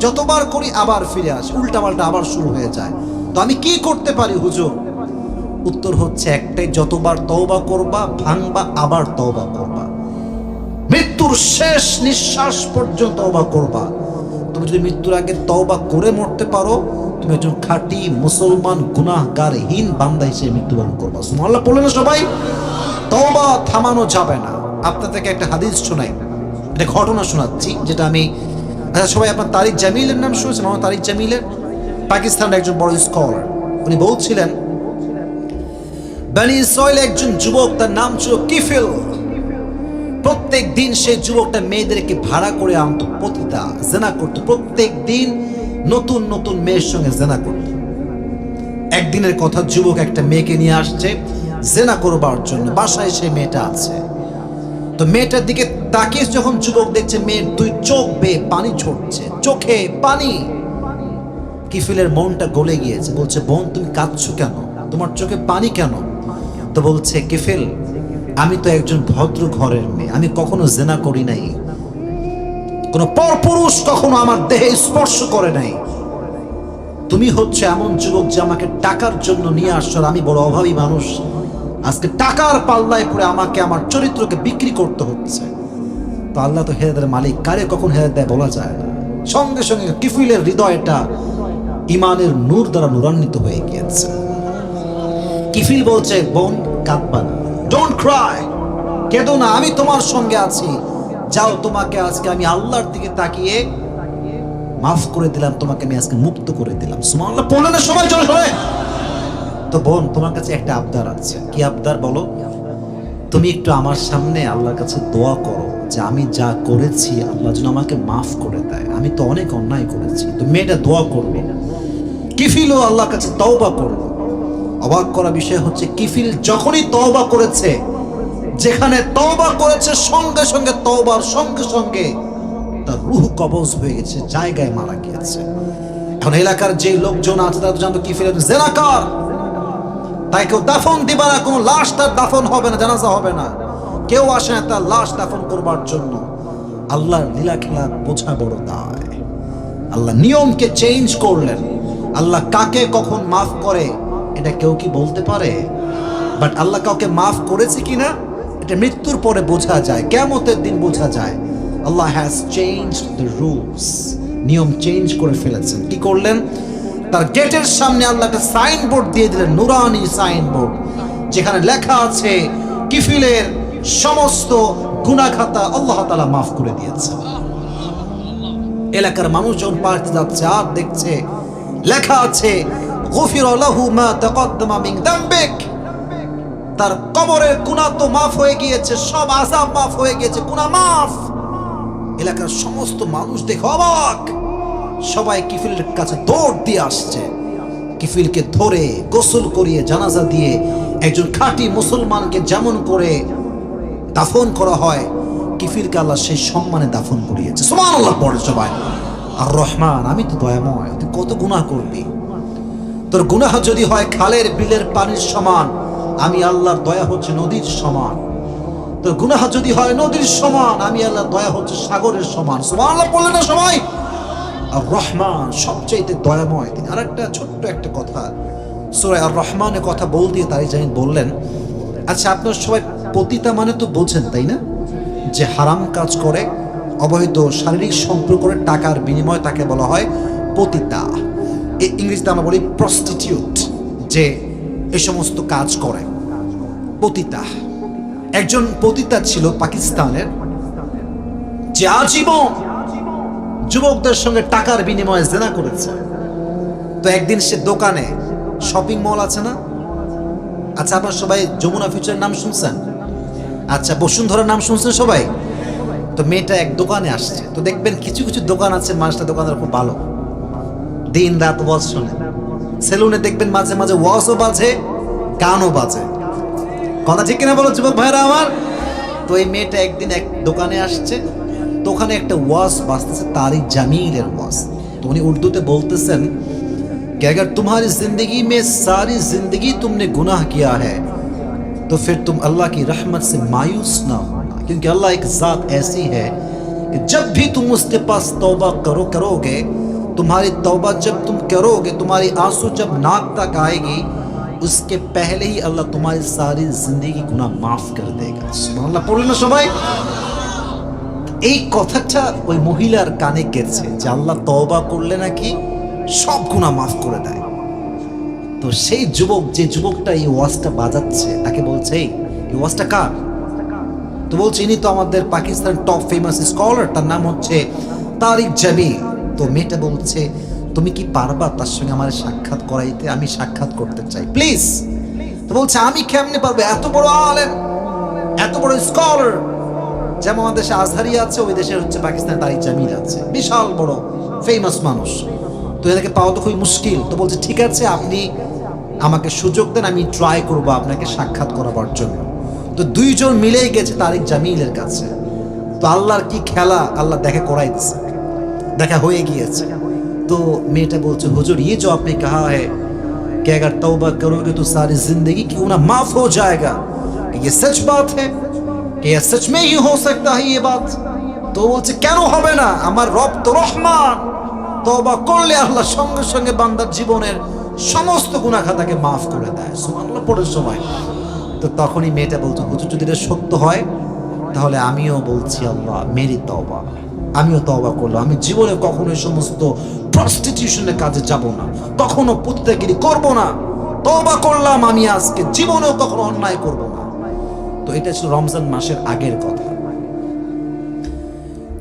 যতবার করি আবার ফিরে আসি, উল্টাপাল্টা আবার শুরু হয়ে যায়। তো আমি কি করতে পারি হুজুর? উত্তর হচ্ছে একটাই, যতবার তওবা করবা ভাঙবা আবার তওবা করবা, মৃত্যুর শেষ নিঃশ্বাস পর্যন্ত তওবা করবা। তুমি যদি মৃত্যুর আগে তওবা করে মরতে পারো, তুমি একজন খাঁটি মুসলমান গুনাহগারহীন বান্দা হিসেবে মৃত্যুবরণ করবা। সুবহানাল্লাহ বলে না সবাই? তওবা থামানো যাবে না। আপনাদেরকে একটা হাদিস শোনাই, একটা ঘটনা শোনাচ্ছি যেটা আমি, আচ্ছা সবাই আপনার তারিক জামিলের নাম শুনেছেন? আমার তারিক জামিলের পাকিস্তানের একজন বড় স্কলার। উনি বলছিলেন বনি ইসরাইল একজন যুবক, তার নাম ছিল কিফিল। প্রত্যেক দিন সেই যুবকটা মেয়েদেরকে ভাড়া করে আনতো, পতিতা জেনা করতো। প্রত্যেক দিন নতুন নতুন মেয়ের সঙ্গে জেনা করতো। একদিনের কথা, যুবক একটা মেয়েকে নিয়ে আসছে জেনা করবার জন্য। বাসায় সেই মেয়েটা আছে। তো মেয়েটার দিকে তাকিয়ে যখন যুবক দেখছে মেয়ের দুই চোখ বেয়ে পানি ঝরছে, চোখে পানি, কিফিলের মনটা গলে গিয়েছে। বলছে বোন তুমি কাঁদছো কেন? তোমার চোখে পানি কেন? তো বলছে কিফিল, আমি তো একজন ভদ্র ঘরের মেয়ে, আমি কখনো জেনা করি নাই, কোনো পরপুরুষ কখনো আমার দেহে স্পর্শ করে নাই। তুমি হচ্ছে এমন যুবক যে আমাকে টাকার জন্য নিয়ে আসছো, আমি বড় অভাবী মানুষ, আজকে টাকার পাল্লায় পড়ে আমাকে আমার চরিত্রকে বিক্রি করতে হচ্ছে। তো আল্লাহ তো হেদায়েতের মালিক, কারে কখন হেদায়েত দেয় বলা যায় না। সঙ্গে সঙ্গে কিফিলের হৃদয়টা ইমানের নূর দ্বারা নূরান্বিত হয়ে গিয়েছে। কিফিল বলছে বোন কাঁদবা না, ডোন্ট ক্রাই, কেঁদো না, আমি তোমার সঙ্গে আছি। যাও, তোমাকে আজকে আমি আল্লাহর দিকে তাকিয়ে মাফ করে দিলাম, তোমাকে আমি আজকে মুক্ত করে দিলাম। সুবহানাল্লাহ বলে না সবাই জোরে জোরে। তো বোন তোমার কাছে একটা আবদার আছে। কি আবদার বলো? তুমি একটু আমার সামনে আল্লাহর কাছে দোয়া করো যে আমি যা করেছি আল্লাহ যেন আমাকে মাফ করে দেয়, আমি তো অনেক অন্যায় করেছি। তো মেয়েটা দোয়া করলো, কিফিলও আল্লাহর কাছে তওবা করলো। অবাক করা বিষয় হচ্ছে কিফিল যখনই তওবা করেছে, যেখানে তওবা করেছে সঙ্গে সঙ্গে তওবার সঙ্গে সঙ্গে তার রূহ কবজ হয়ে গেছে, জায়গায় মারা গিয়েছে। এখন এলাকার যে লোকজন আছে তারা জানতো কিফিল জেনাকার, তাই কেউ দাফন দিবা না, কোনো লাশ তার দাফন হবে না, জানাজা হবে না, কেউ আসে না তার লাশ দাফন করবার জন্য। আল্লাহর লীলা খেলা বোঝা বড় দায়। আল্লাহ নিয়মকে চেঞ্জ করলেন। আল্লাহ কাকে কখন মাফ করে এটা কেউ কি বলতে পারে? বাট আল্লাহ কাউকে মাফ করেছে কিনা এটা মৃত্যুর পরে বোঝা যায়, কিয়ামতের দিন বোঝা যায়। আল্লাহ হ্যাজ চেঞ্জড দ্য রুলস, নিয়ম চেঞ্জ করে ফেলেছেন। কি করলেন? তার গেটের সামনে আল্লাহ একটা সাইনবোর্ড দিয়ে দিলেন, নুরানি সাইনবোর্ড, যেখানে লেখা আছে কিফিলের সমস্ত গুনাহ খাতা আল্লাহ তাআলা মাফ করে দিয়েছে। এলাকার মানুষজন পাড়তে যাচ্ছে আর দেখছে লেখা আছে গুফিরা লাহু মা তাকদ্দামা মিন যামবিক, তার কবরের গুনাহ তো মাফ হয়ে গিয়েছে, সব আযাব মাফ হয়ে গিয়েছে, গুনাহ মাফ। এলাকার সমস্ত মানুষ দেখে অবাক, সবাই কিফিলের কাছে দৌড় দিয়ে আসছে। কিফিলকে ধরে গোসল করিয়ে জানাজা দিয়ে একজন খাঁটি মুসলমানকে যেমন করে দাফন করা হয়, কিফিলকে আল্লাহ সেই সম্মানে দাফন করিয়েছে। সুবহানাল্লাহ পড়ে সবাই। আর রহমান, আমি তো দয়াময়, তুই কত গুনাহ করবি, তোর গুনাহ যদি হয় খালের বিলের পানির সমান, আমি আল্লাহর দয়া হচ্ছে নদীর সমান। তোর গুনাহ যদি হয় নদীর সমান, আমি আল্লাহর দয়া হচ্ছে সাগরের সমান। সুবহানাল্লাহ বললেন না সবাই? আর রহমান সবচেয়ে দয়াময় তিনি। আর একটা ছোট্ট একটা কথা, সূরা আর রহমানের কথা বলতে তাই জানি বললেন, আচ্ছা আপনারা সবাই পতিতা মানে তো বোঝেন তাই না, যে হারাম কাজ করে, অবৈধ শারীরিক সম্পর্ক করে টাকার বিনিময়ে তাকে বলা হয় পতিতা। ইংরেজিতে আমরা বলি প্রস্টিটিউট, যে এই সমস্ত কাজ করে পতিতা। একজন পতিতা ছিল পাকিস্তানের, যে আজীবন যুবকদের সঙ্গে টাকার বিনিময়ে জেনা করেছে। তো একদিন সে দোকানে, শপিং মল আছে না, আচ্ছা আপনারা সবাই যমুনা ফিউচারের নাম শুনছেন? আচ্ছা বসুন্ধরার নাম শুনছেন সবাই? তো মেয়েটা এক দোকানে আসছে। তো দেখবেন কিছু কিছু দোকান আছে, মানুষটা দোকানদার খুব ভালো, দিন রাত ওয়াজ শোনে। সেলুনে দেখবেন মাঝে মাঝে ওয়াজও বাজে, গানও বাজে। কথা ঠিক কিনা বলো যুবক ভাইরা আমার? তো এই মেয়েটা একদিন এক দোকানে আসছে, তো ওখানে একটা ওয়াজ বাজতেছে, তারিক জামিলের ওয়াজ। তো উনি উর্দুতে বলতেছেন कि अगर तुम्हारी जिंदगी में सारी जिंदगी तुमने गुनाह किया है तो फिर तुम अल्लाह की रहमत से मायूस ना होना, क्योंकि अल्लाह एक ज़ात ऐसी है कि जब भी तुम उसके पास तौबा करोगे, तुम्हारी तौबा जब तुम करोगे, तुम्हारी आंसू जब नाक तक आएगी, उसके पहले ही अल्लाह तुम्हारी सारी जिंदगी गुनाह माफ कर देगा। सुभान अल्लाह पढ़लेন না সবাই? এই কথাটা ওই মহিলার কানে গেছে যে আল্লাহ তওবা করলে নাকি সব গুনাহ মাফ করে দেয়। তো সেই যুবক, যে যুবকটা এই ওয়াজটা বাজাচ্ছে, তাকে বলছে এই ওয়াজটা কার? তো বলছে ইনি তো আমাদের পাকিস্তান টপ ফেমাস স্কলার, তার নাম হচ্ছে তারিক জামিল। তো মেয়েটা বলছে তুমি কি পারবা তার সঙ্গে আমার সাক্ষাৎ করাইতে? আমি সাক্ষাৎ করতে চাই প্লিজ। তো বলছে আমি কেমনে পারবো, এত বড় আলেম, এত বড় স্কলার, যেমন আমাদের দেশে আজহারি আছে, ওই দেশে হচ্ছে পাকিস্তানে তারিক জামিল আছে, বিশাল বড় ফেমাস মানুষ। তো এটাকে পাওয়া তো খুবই মুশকিল। তো বলছে ঠিক আছে, আপনি আমাকে সুযোগ দেন, আমি ট্রাই করবো আপনাকে সাক্ষাৎ করাবার জন্য। তো দুইজন মিলেই গেছে তারিক জামিলের কাছে। তো আল্লাহর কি খেলা, আল্লাহ দেখা করাইছে, দেখা হয়ে গিয়েছে। तो मेटा बोलते हुजूर ये जो आपने कहा है कि अगर तौबा करोगे तो सारी जिंदगी की गुनाह माफ हो जाएगा, ये सच बात है कि ये सच में ही हो सकता है ये बात? तो बोलते क्यों হবে না, আমার রব তো রহমান, তওবা করলে আল্লাহ সঙ্গে সঙ্গে বান্দার জীবনের সমস্ত গুনাহ খাতাকে মাফ করে দেয়। সুবহানাল্লাহ পড়ে সবাই। তো তখনই মেয়েটা বলতো হুজুর যদি এটা সত্য হয় তাহলে আমিও বলছি আল্লাহ মেরি তওবা, আমিও তওবা করলাম, আমি জীবনে কখনো এই সমস্ত প্রস্টিটিউশনের কাজে যাব না, কখনো পুত্রগিরি করব না, তওবা করলাম আমি আজকে জীবনেও কখনো অন্যায় করব না। তো এটা ছিল রমজান মাসের আগের কথা।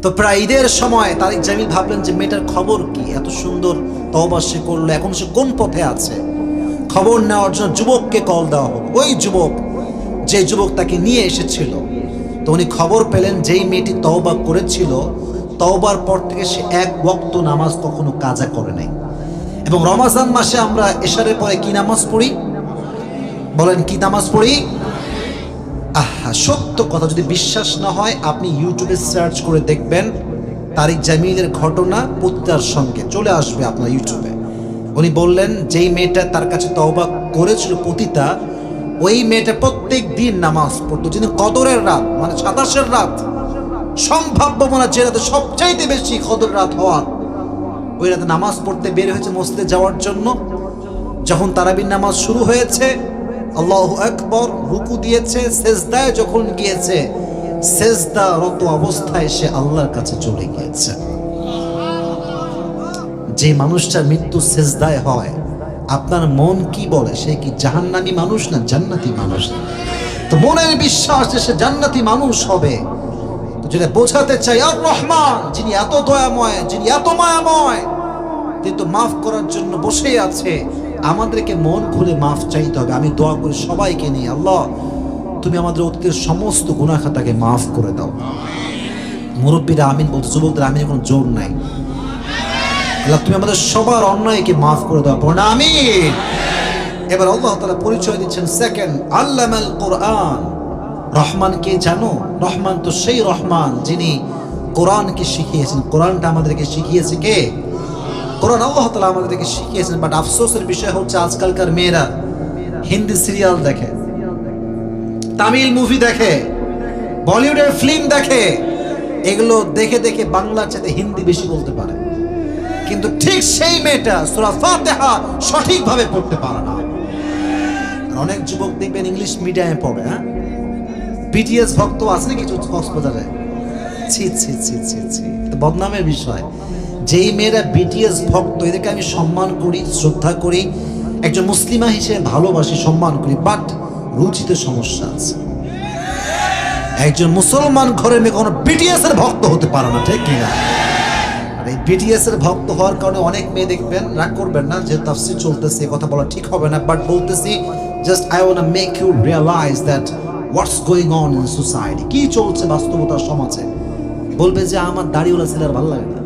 তো প্রায় ঈদের সময় তারিক জামিল ভাবলেন যে মেয়েটার খবর কি, এত সুন্দর তওবা সে করলো, এখন সে কোন পথে আছে। খবর নেওয়ার জন্য যুবককে কল দেওয়া হলো। ওই যুবক, যে যুবক তাকে নিয়ে এসেছিল, তো উনি খবর পেলেন যেই মেয়েটি তওবা করেছিল, তওবার পর থেকে সে এক ওয়াক্ত নামাজ কখনো কাজা করে নাই। এবং রমজান মাসে আমরা এশারের পরে কি নামাজ পড়ি? বলেন কি নামাজ পড়ি? আহা, সত্য কথা যদি বিশ্বাস না হয় আপনি ইউটিউবে সার্চ করে দেখবেন, তারিক জামিলের ঘটনা পতিতার সঙ্গে চলে আসবে আপনার ইউটিউবে। উনি বললেন যেই মেয়েটা তার কাছে তওবা করেছিল পতিতা, ওই মেয়েটা প্রত্যেক দিন নামাজ পড়তো, যিনি কদরের রাত মানে 27 রাত সম্ভাব্য মনে যে রাতে সবচাইতে বেশি কদর রাত হওয়ার, ওই রাতে নামাজ পড়তে বের হয়েছে মসজিদে যাওয়ার জন্য। যখন তারাবির নামাজ শুরু হয়েছে, আল্লাহু আকবার রুকু দিয়েছে, সেজদায় যখন গিয়েছে, সেজদারত অবস্থায় সে আল্লাহর কাছে চলে গিয়েছে। যে মানুষটার মৃত্যু সেজদায় হয়, আপনার মন কি বলে? সে কি জাহান্নামী মানুষ না জান্নাতি মানুষ? তো মনের বিশ্বাস যে সে জান্নাতি মানুষ হবে। তো যেটা বোঝাতে চাই, আর রহমান যিনি এত দয়াময়, যিনি এত মায়াময়, তিনি তো মাফ করার জন্য বসে আছে। আমাদেরকে মন খুলে মাফ চাইতে হবে। আমি দোয়া করি সবাইকে নিয়ে, আল্লাহ তুমি আমাদের অতীতের সমস্ত গুনাহ খাতাকে মাফ করে দাও। মুরব্বীরা আমিন বলতে, যুবকদের আমিনের কোনো জোর নাই। আল্লাহ তুমি আমাদের সবার অন্যায়কে মাফ করে দাও, পড়ুন আমিন। এবার আল্লাহ তাআলা পরিচয় দিচ্ছেন সেকেন্ড, আল্লামাল কোরআন। রহমান কে জানো? রহমান তো সেই রহমান যিনি কোরআনকে শিখিয়েছেন। কোরআনটা আমাদেরকে শিখিয়েছে কে? কোরআন আল্লাহ তাআলা আমাদেরকে শিখিয়েছেন। বাট আফসোসের বিষয় হচ্ছে আজকালকার মেয়েরা হিন্দি সিরিয়াল দেখে, তামিল মুভি দেখে, বলিউডের ফিল্ম দেখে। এগুলো দেখে দেখে বাংলার চাইতে হিন্দি বেশি বলতে পারে, কিন্তু ঠিক সেই মেয়েটা সূরা ফাতিহা সঠিকভাবে পড়তে পারে না। অনেক যুবক দেখবেন ইংলিশ মিডিয়ামে পড়ে। হ্যাঁ, বিটিএস ভক্ত আছে না কিছু কক্সবাজারে? ছি ছি ছি ছি ছি, বদনামের বিষয়। যেই মেয়েরা বিটিএস ভক্ত, এদেরকে আমি সম্মান করি, শ্রদ্ধা করি, একজন মুসলিমা হিসেবে ভালোবাসি, সম্মান করি, বাট রুচিতে সমস্যা আছে। একজন মুসলমান ঘরের মেয়ে কোনো বিটিএস এর ভক্ত হতে পারে না, ঠিক কিনা? আর এই বিটিএস এর ভক্ত হওয়ার কারণে অনেক মেয়ে দেখবেন, রাগ করবেন না যে তাফসীর চলতেছে, কথা বলা ঠিক হবে না, বাট বলতেছি just I want to make you realize that what's going on in society, কি চলছে বাস্তবতার সমাজে। বলবে যে আমার দাড়িওয়ালা ছেলে আর ভালো লাগে না।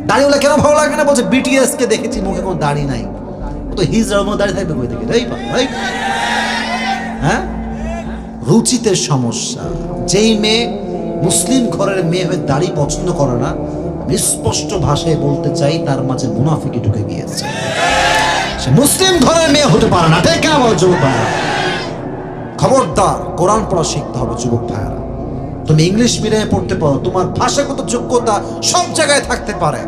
দাড়িওয়ালা কেন ভালো লাগে না? বলছে বিটিএস কে দেখেছি মুখে কোনো দাড়ি নাই, ও তো হিজড়ার মধ্যে দাড়ি থাকবে কই থেকে? হ্যাঁ, রুচিতে সমস্যা। যেই মেয়ে মুসলিম ঘরের মেয়ে হয়ে দাড়ি পছন্দ করে না, স্পষ্ট ভাষায় বলতে চাই তার মাঝে মুনাফিকি ঢুকে গিয়েছে। সে মুসলিম ঘরের মেয়ে হতে পারে না, ঠিক না বল যুবক ভাইরা? খবরদার, কোরআন পড়া শিখতে হবে যুবক ভাইরা। তুমি ইংলিশ মিডিয়ামে পড়তে পারো, তোমার ভাষাগত যোগ্যতা সব জায়গায় থাকতে পারে,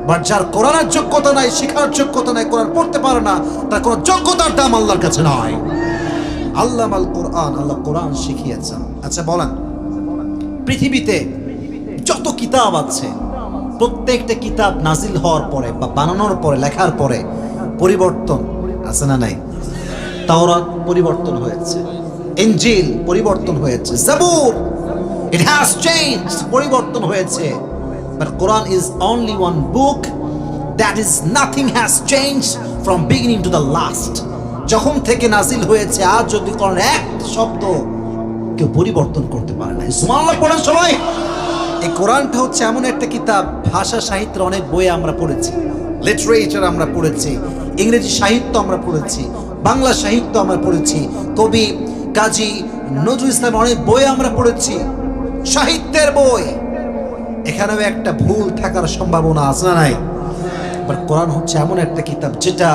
বাট যার কোরআনের যোগ্যতা নাই, শিখার যোগ্যতা নাই, কোরআন পড়তে পারে না, তার কোনো যোগ্যতার দাম আল্লাহর কাছে নয়। আল্লামাল কোরআন, আল্লাহ কোরআন শিখিয়েছেন। আচ্ছা বলেন, পৃথিবীতে যত কিতাব আছে, প্রত্যেকটা কিতাব নাজিল হওয়ার পরে বা বানানোর পরে, লেখার পরে পরিবর্তন আছে না নাই? তাওরাত পরিবর্তন হয়েছে, ইনজিল পরিবর্তন হয়েছে, জাবুর it has changed, পরিবর্তন হয়েছে। But Quran is only one book that is nothing has changed from beginning to the last. যখন থেকে নাজিল হয়েছে আজ যদি কোরআন এক শব্দ কেউ পরিবর্তন করতে পারে না। সুবহানাল্লাহ পড়েন সবাই। এই কোরআনটা হচ্ছে এমন একটা কিতাব, ভাষা সাহিত্যের অনেক বই আমরা পড়েছি, লিটারেচার আমরা পড়েছি, ইংরেজি সাহিত্য আমরা পড়েছি, বাংলা সাহিত্য আমরা পড়েছি, কবি কাজী নজরুল ইসলামের অনেক বই আমরা পড়েছি, সাহিত্যের বই। এখানেও একটা ভুল থাকার সম্ভাবনা আছে না নাই? বাট কোরআন হচ্ছে এমন একটা কিতাব যেটা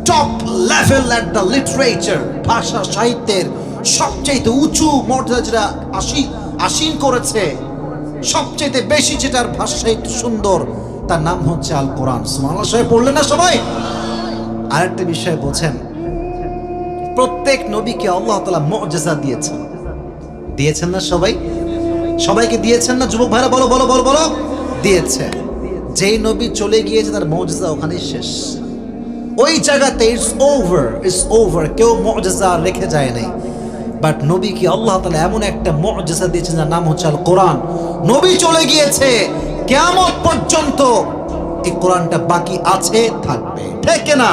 top level at the literature, ভাষা সাহিত্যের সবচেয়ে উঁচু মর্যাদা যেটা আসীন করেছে, সবচেয়ে বেশি যেটার ভাষা সাহিত্য সুন্দর, তার নাম হচ্ছে আল কোরআন। সুবহানাল্লাহ সবাই পড়লেন না সবাই? আরেকটা বিষয় বলছেন, প্রত্যেক নবীকে আল্লাহ তাআলা মুআজিজা দিয়েছেন, দিয়েছেন না সবাই? সবাইকে দিয়েছেন না যুবক ভাইরা? বলো বলো বলো বলো। দিয়েছে। যেই নবী চলে গিয়েছে তার মুআজিজা ওখানেই শেষ, ওই জায়গাতে ইটস ওভার, কেউ মুআজিজা রেখে যায় নাই। বাট নবীকে আল্লাহ তাআলা এমন একটা মুআজিজা দিয়েছেন যার নাম হচ্ছে আল কোরআন। নবী চলে গিয়েছে, কিয়ামত পর্যন্ত এই কোরআনটা বাকি আছে, থাকবে, ঠিক না?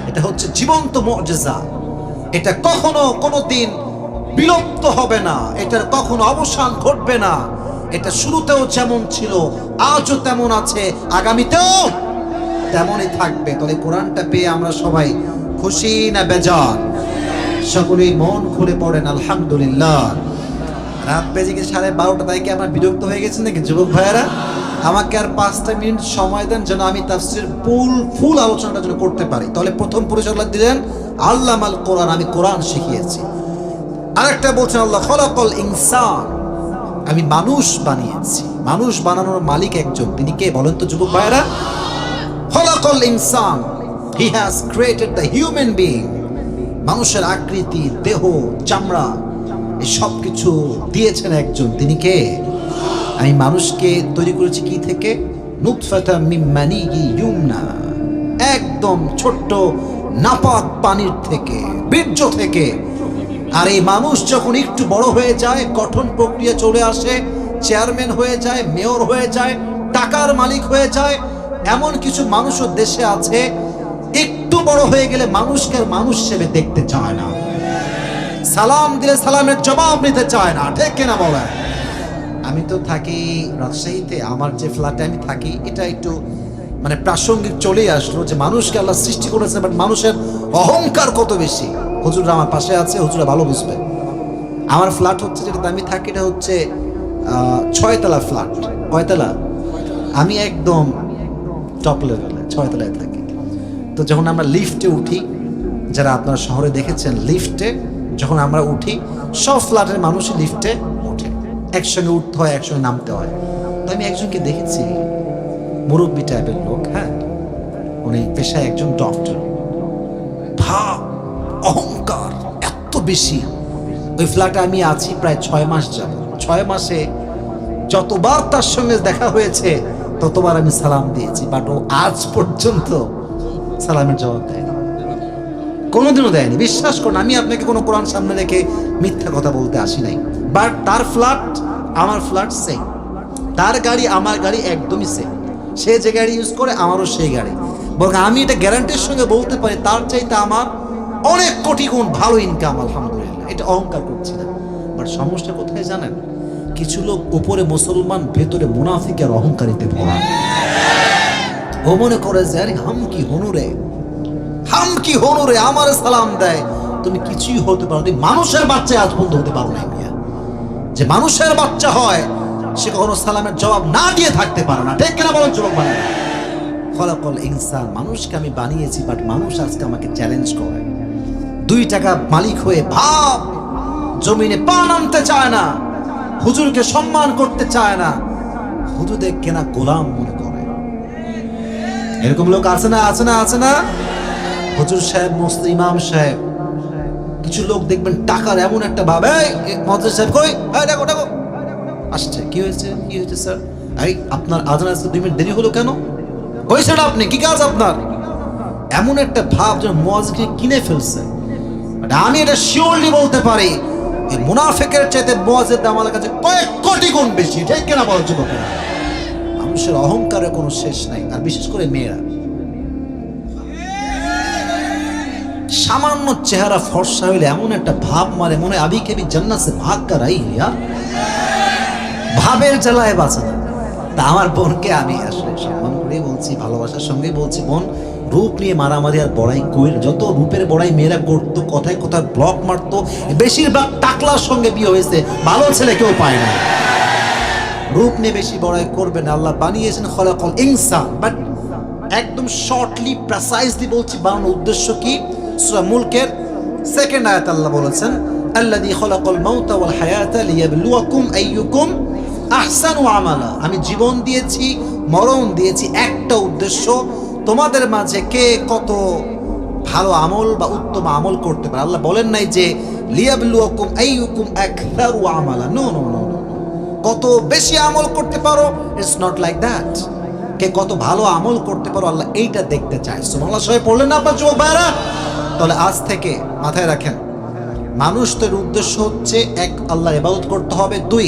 এটা হচ্ছে জীবন্ত মুআজিজা। এটা কখনো কোনোদিন বিলুপ্ত হবে না, এটার কখনো অবসান ঘটবে না। এটা শুরুতেও যেমন ছিল, আজও তেমন আছে, আগামীতেও তেমনই থাকবে। তাহলে কোরআনটা পেয়ে আমরা সবাই খুশি না বেজার? সকলেই মন খুলে পড়েন আলহামদুলিল্লাহ। রাত বেজে গেছে 12:30, তাই কি আমার বিরক্ত হয়ে গেছে নাকি যুবক ভাইয়েরা? আমাকে আর 5টা মিনিট সময় দেন যেন আমি তাফসীর ফুল আলোচনাটা যেন করতে পারি। তাহলে প্রথম পরিচয় দিলেন আল্লামাল কোরআন, আমি কোরআন শিখিয়েছি। আরেকটা বলছেন আল্লাহ খলাকাল ইনসান, আমি মানুষ বানিয়েছি। মানুষ বানানোর মালিক একজন, তিনি কে বলেন তো যুবক ভাইয়েরা? খলাকাল ইনসান, he has created the human being. মানুষের আকৃতি, দেহ, চামড়া এই সব কিছু দিয়েছেন একজন, তিনি কে? আমি মানুষকে তৈরি করেছি কি থেকে? নুতফাতা মিন মানিয়্যি ইউমনা, একদম ছোট্ট নাপাক পানির থেকে, বীর্য থেকে। আর এই মানুষ যখন একটু বড় হয়ে যায়, গঠন প্রক্রিয়া চলে আসে, চেয়ারম্যান হয়ে যায়, মেয়র হয়ে যায়, টাকার মালিক হয়ে যায়। এমন কিছু মানুষও দেশে আছে একটু বড় হয়ে গেলে মানুষকে আর মানুষ হিসেবে দেখতে চায় না, সালাম দিলে সালামের জবাব নিতে চায় না, ঠিক কিনা বলেন? আমি তো থাকি রাজশাহীতে, আমার যে ফ্ল্যাটে আমি থাকি এটা একটু মানে প্রাসঙ্গিক চলেই আসলো যে মানুষকে আল্লাহ সৃষ্টি করেছে, বাট মানুষের অহংকার কত বেশি। হুজুররা আমার পাশে আছে, হুজুরা ভালো বুঝবে। আমার ফ্ল্যাট হচ্ছে, যেটাতে আমি থাকি, এটা হচ্ছে 6 তলা ফ্ল্যাট। কয়তলা? আমি একদম টপ লেভেলে 6 তলায় থাকি। তো যখন আমরা লিফটে উঠি, যারা আপনারা শহরে দেখেছেন লিফটে যখন আমরা উঠি, সব ফ্ল্যাটের মানুষই লিফটে ওঠে, একসঙ্গে উঠতে হয়, একসঙ্গে নামতে হয়। তো আমি একজনকে দেখেছি, মুরব্বী টাইপের লোক, হ্যাঁ, উনি পেশায় একজন ডক্টর। ভাব, অহংকার এত বেশি। ওই ফ্ল্যাটে আমি আছি প্রায় 6 মাস যাব। 6 মাসে যতবার তার সঙ্গে দেখা হয়েছে ততবার আমি সালাম দিয়েছি, বাট ও আজ পর্যন্ত সালামের জবাব দেয়নি, কোনোদিনও দেয়নি। বিশ্বাস করুন, আমি আপনাকে কোনো কোরআন সামনে রেখে মিথ্যা কথা বলতে আসি নাই। বাট তার ফ্ল্যাট আমার ফ্ল্যাট সেম, তার গাড়ি আমার গাড়ি একদমই সেম। সে যে গাড়ি ইউজ করে আমারও সেই গাড়ি। বরং আমি এটা গ্যারান্টির সঙ্গে বলতে পারি তার চাইতে আমার অনেক কোটি গুণ ভালো ইনকাম, আলহামদুলিল্লাহ। এটা অহংকার করছি না। বাট সমস্যা কোথায় জানেন? কিছু লোক উপরে মুসলমান, ভেতরে মুনাফিকের অহংকারিতে ভরা। ও মনে করে যে আরে হাম কি হনুরে, হাম কি হনুরে, আমার সালাম দেয়। তুমি কিছুই হতে পারো, তুমি মানুষের বাচ্চা আজ পর্যন্ত হতে পারো না। মিয়া, যে মানুষের বাচ্চা হয় সে কখনো সালামের জবাব না দিয়ে থাকতে পারে না, ঠিক কিনা বলেন যুবক ভাই? খলাকাল ইনসান, মানুষকে আমি বানিয়েছি, বাট মানুষ আজকে আমাকে চ্যালেঞ্জ করে। 2 টাকা মালিক হয়ে ভাব, জমিনে পা নামতে চায় না, হুজুরকে সম্মান করতে চায় না, হুজুরদের কেনা গোলাম মনে করে। এরকম লোক আছে না? আছে না? আছে না? হুজুর সাহেব, মস্ত ইমাম সাহেব, কিছু লোক দেখবেন টাকার এমন একটা ভাব, এই মহাজির সাহেব কই, দেখো দেখো আসছে, কি হয়েছে, কি হয়েছে স্যার? এই আপনার আজান আজকে 2 মিনিট দেরি হলো কেন? কইছেন আপনি, কি কাজ আপনার? এমন একটা ভাব যেন মুয়াজ্জিনকে কিনে ফেলছে। আমি এটা শিওরলি বলতে পারি, এই মুনাফিকের চাইতে মুয়াজ্জিনের দাম আমার কাছে কয়েক কোটি গুণ বেশি, ঠিক কিনা বলেন যুবকেরা? মানুষের অহংকারের কোনো শেষ নাই, আর বিশেষ করে মেয়েরা। সামান্য চেহারা ফর্সা হইলে এমন একটা ভাব মারে, মনে আবি কেবি জান্নাত সে ভাগ কর আই হইয়া, ভাবের জ্বালায় বাঁচা না। তা আমার বোনকে আমি আসলে সম্মান করে বলছি, ভালোবাসার সঙ্গে বলছি, বোন রূপ নিয়ে মারামারি আর বড়াই কইর। যত রূপের বড়াই মেয়েরা করতো, কথায় কথায় ব্লক মারতো, বেশিরভাগ টাকলার সঙ্গে বিয়ে হয়েছে, ভালো ছেলে কেউ পায় না। রূপ নিয়ে বেশি বড়াই করবে না। আল্লাহ বানিয়েছেন খলাকাল ইনসান, বাট একদম শর্টলি প্রিসাইজলি বলছি বানানোর উদ্দেশ্য কি। সূরা মুলকের 2nd আয়াত আল্লাহ বলেছেন, আল্লাযী খলাকাল মাউতা ওয়াল হায়াতা লিয়াবলুয়াকুম আইয়ুকুম আহসানু আমালা। আমি জীবন দিয়েছি, মরণ দিয়েছি একটা উদ্দেশ্য, তোমাদের মাঝে কে কত ভালো আমল বা উত্তম আমল করতে পারে। আল্লাহ বলেন নাই যে লিয়াবলুয়াকুম আইয়ুকুম আকসারু আমালা, নো নো নো, কত বেশি আমল করতে পারো, ইটস নট লাইক দ্যাট। কে কত ভালো আমল করতে পারো, আল্লাহ এইটা দেখতে চায়। সুবহানাল্লাহ সবাই পড়লেন না আপনার যুবক ভাইরা? তাহলে আজ থেকে মাথায় রাখেন, মানুষ তোর উদ্দেশ্য হচ্ছে 1 আল্লাহর ইবাদত করতে হবে, 2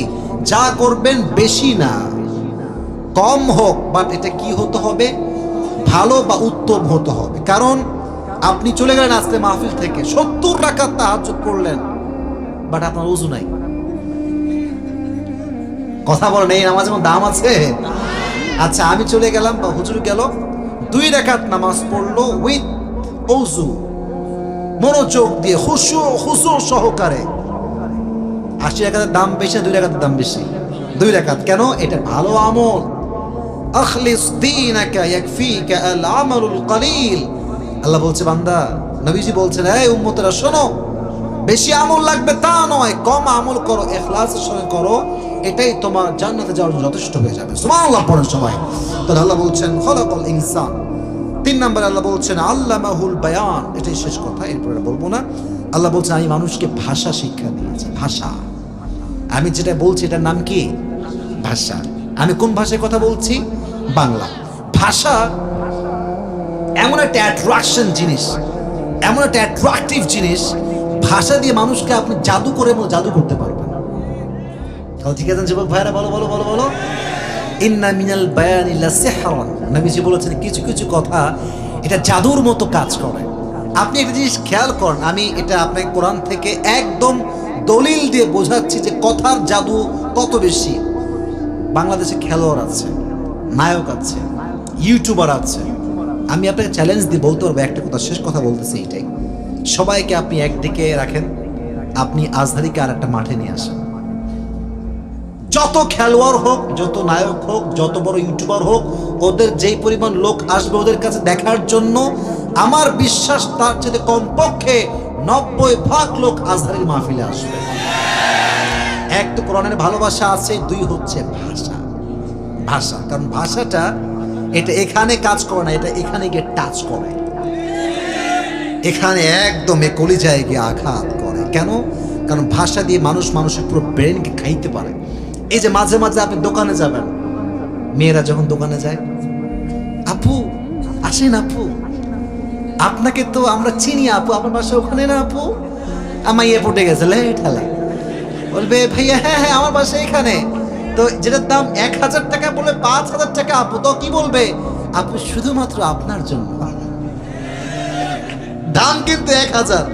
যা করবেন বেশি না, কম হোক, বাট এটা কি হতে হবে? ভালো বা উত্তম হতে হবে। কারণ আপনি চলে গেলেন আজকে মাহফিল থেকে 70 রাকাত তাহাজ্জুদ পড়লেন, বাট আপনার ওযু নাই। কথা বলেন, এই নামাজের কোনো দাম আছে? আচ্ছা, আমি চলে গেলাম বা হুজুর গেল, 2 রাকাত নামাজ পড়লো উইথ ওযু, মনোযোগ দিয়ে খুশু সহকারে, 80 রাকাতের দাম বেশি, 2 রাকাতের দাম বেশি? 2 রাকাত। কেন? এটা ভালো আমল। আখলিস দীনাকা ইয়াকফিকা আল আমালুল কলিল। আল্লাহ বলছে বান্দা, নবীজি বলছেন, এই উম্মতেরা শোনো, বেশি আমল লাগবে তা নয়, কম আমল করো, ইখলাসের সঙ্গে করো, এটাই তোমার জান্নাতে যাওয়ার জন্য যথেষ্ট হয়ে যাবে। সুবহানাল্লাহ পড়েন সবাই। তো আল্লাহ বলছেন খলাকাল ইনসান। 3 নম্বরে আল্লাহ বলছেন আল্লামাহুল বায়ান। এটাই শেষ কথা, এরপরে বলবো না। আল্লাহ বলছেন আমি মানুষকে ভাষা শিক্ষা দিয়েছি। ভাষা, আমি যেটা বলছি এটার নাম কি? ভাষা। আমি কোন ভাষায় কথা বলছি? বাংলা ভাষা। এমন একটা অ্যাট্রাকশন জিনিস, এমন একটা অ্যাট্রাকটিভ জিনিস, ভাষা দিয়ে মানুষকে আপনি জাদু করে জাদু করতে পারবেন। ঠিক আছে যুবক ভাইরা, বলো বলো বলো বলো। ইন্না মিনাল বায়ানি লাসিহরান। নবীজি বলেছেন কিছু কিছু কথা এটা জাদুর মতো কাজ করে। আপনি একটা জিনিস খেয়াল করেন, আমি এটা আপনাকে কোরআন থেকে একদম দলিল দিয়ে বোঝাচ্ছি যে কথার জাদু কত বেশি। বাংলাদেশে খেলোয়াড় আছে, নায়ক আছে, ইউটিউবার আছে। আমি আপনাকে চ্যালেঞ্জ দিয়ে বলতে পারবো একটা কথা, শেষ কথা বলতেছি এইটাই, সবাইকে আপনি একদিকে রাখেন, আপনি আজহারিকে আর একটা মাঠে নিয়ে আসেন। যত খেলোয়াড় হোক, যত নায়ক হোক, যত বড় ইউটিউবার হোক, ওদের যেই পরিমাণ লোক আসবে ওদের কাছে দেখার জন্য, আমার বিশ্বাস তার চেয়ে কমপক্ষে 90% লোক আজহারির মাহফিলে আসবে। এক তো কোরআনের ভালোবাসা আছে, 2 হচ্ছে ভাষা। ভাষা, কারণ ভাষাটা এটা এখানে কাজ করে না, এটা এখানে গিয়ে টাচ করে, এখানে একদম কলিজায় গিয়ে আঘাত করে। কেন? কারণ ভাষা দিয়ে মানুষ মানুষের পুরো ব্রেনকে খাইতে পারে। এই যে মাঝে মাঝে আপনি দোকানে যাবেন, মেয়েরা যখন দোকানে যায়, আপু আসেন, আপু আপনাকে তো আমরা চিনি, আপু আপনার বাসা ওখানে না, আপু আমার ইয়ে পড়ে গেছে লেট হেলা, বলবে ভাইয়া হ্যাঁ হ্যাঁ আমার বাসা এখানে। তো যেটার দাম 1000 টাকা বলে 5000 টাকা, আপু তো কি বলবে? আপু শুধুমাত্র আপনার জন্য, দাম কিন্তু 1000,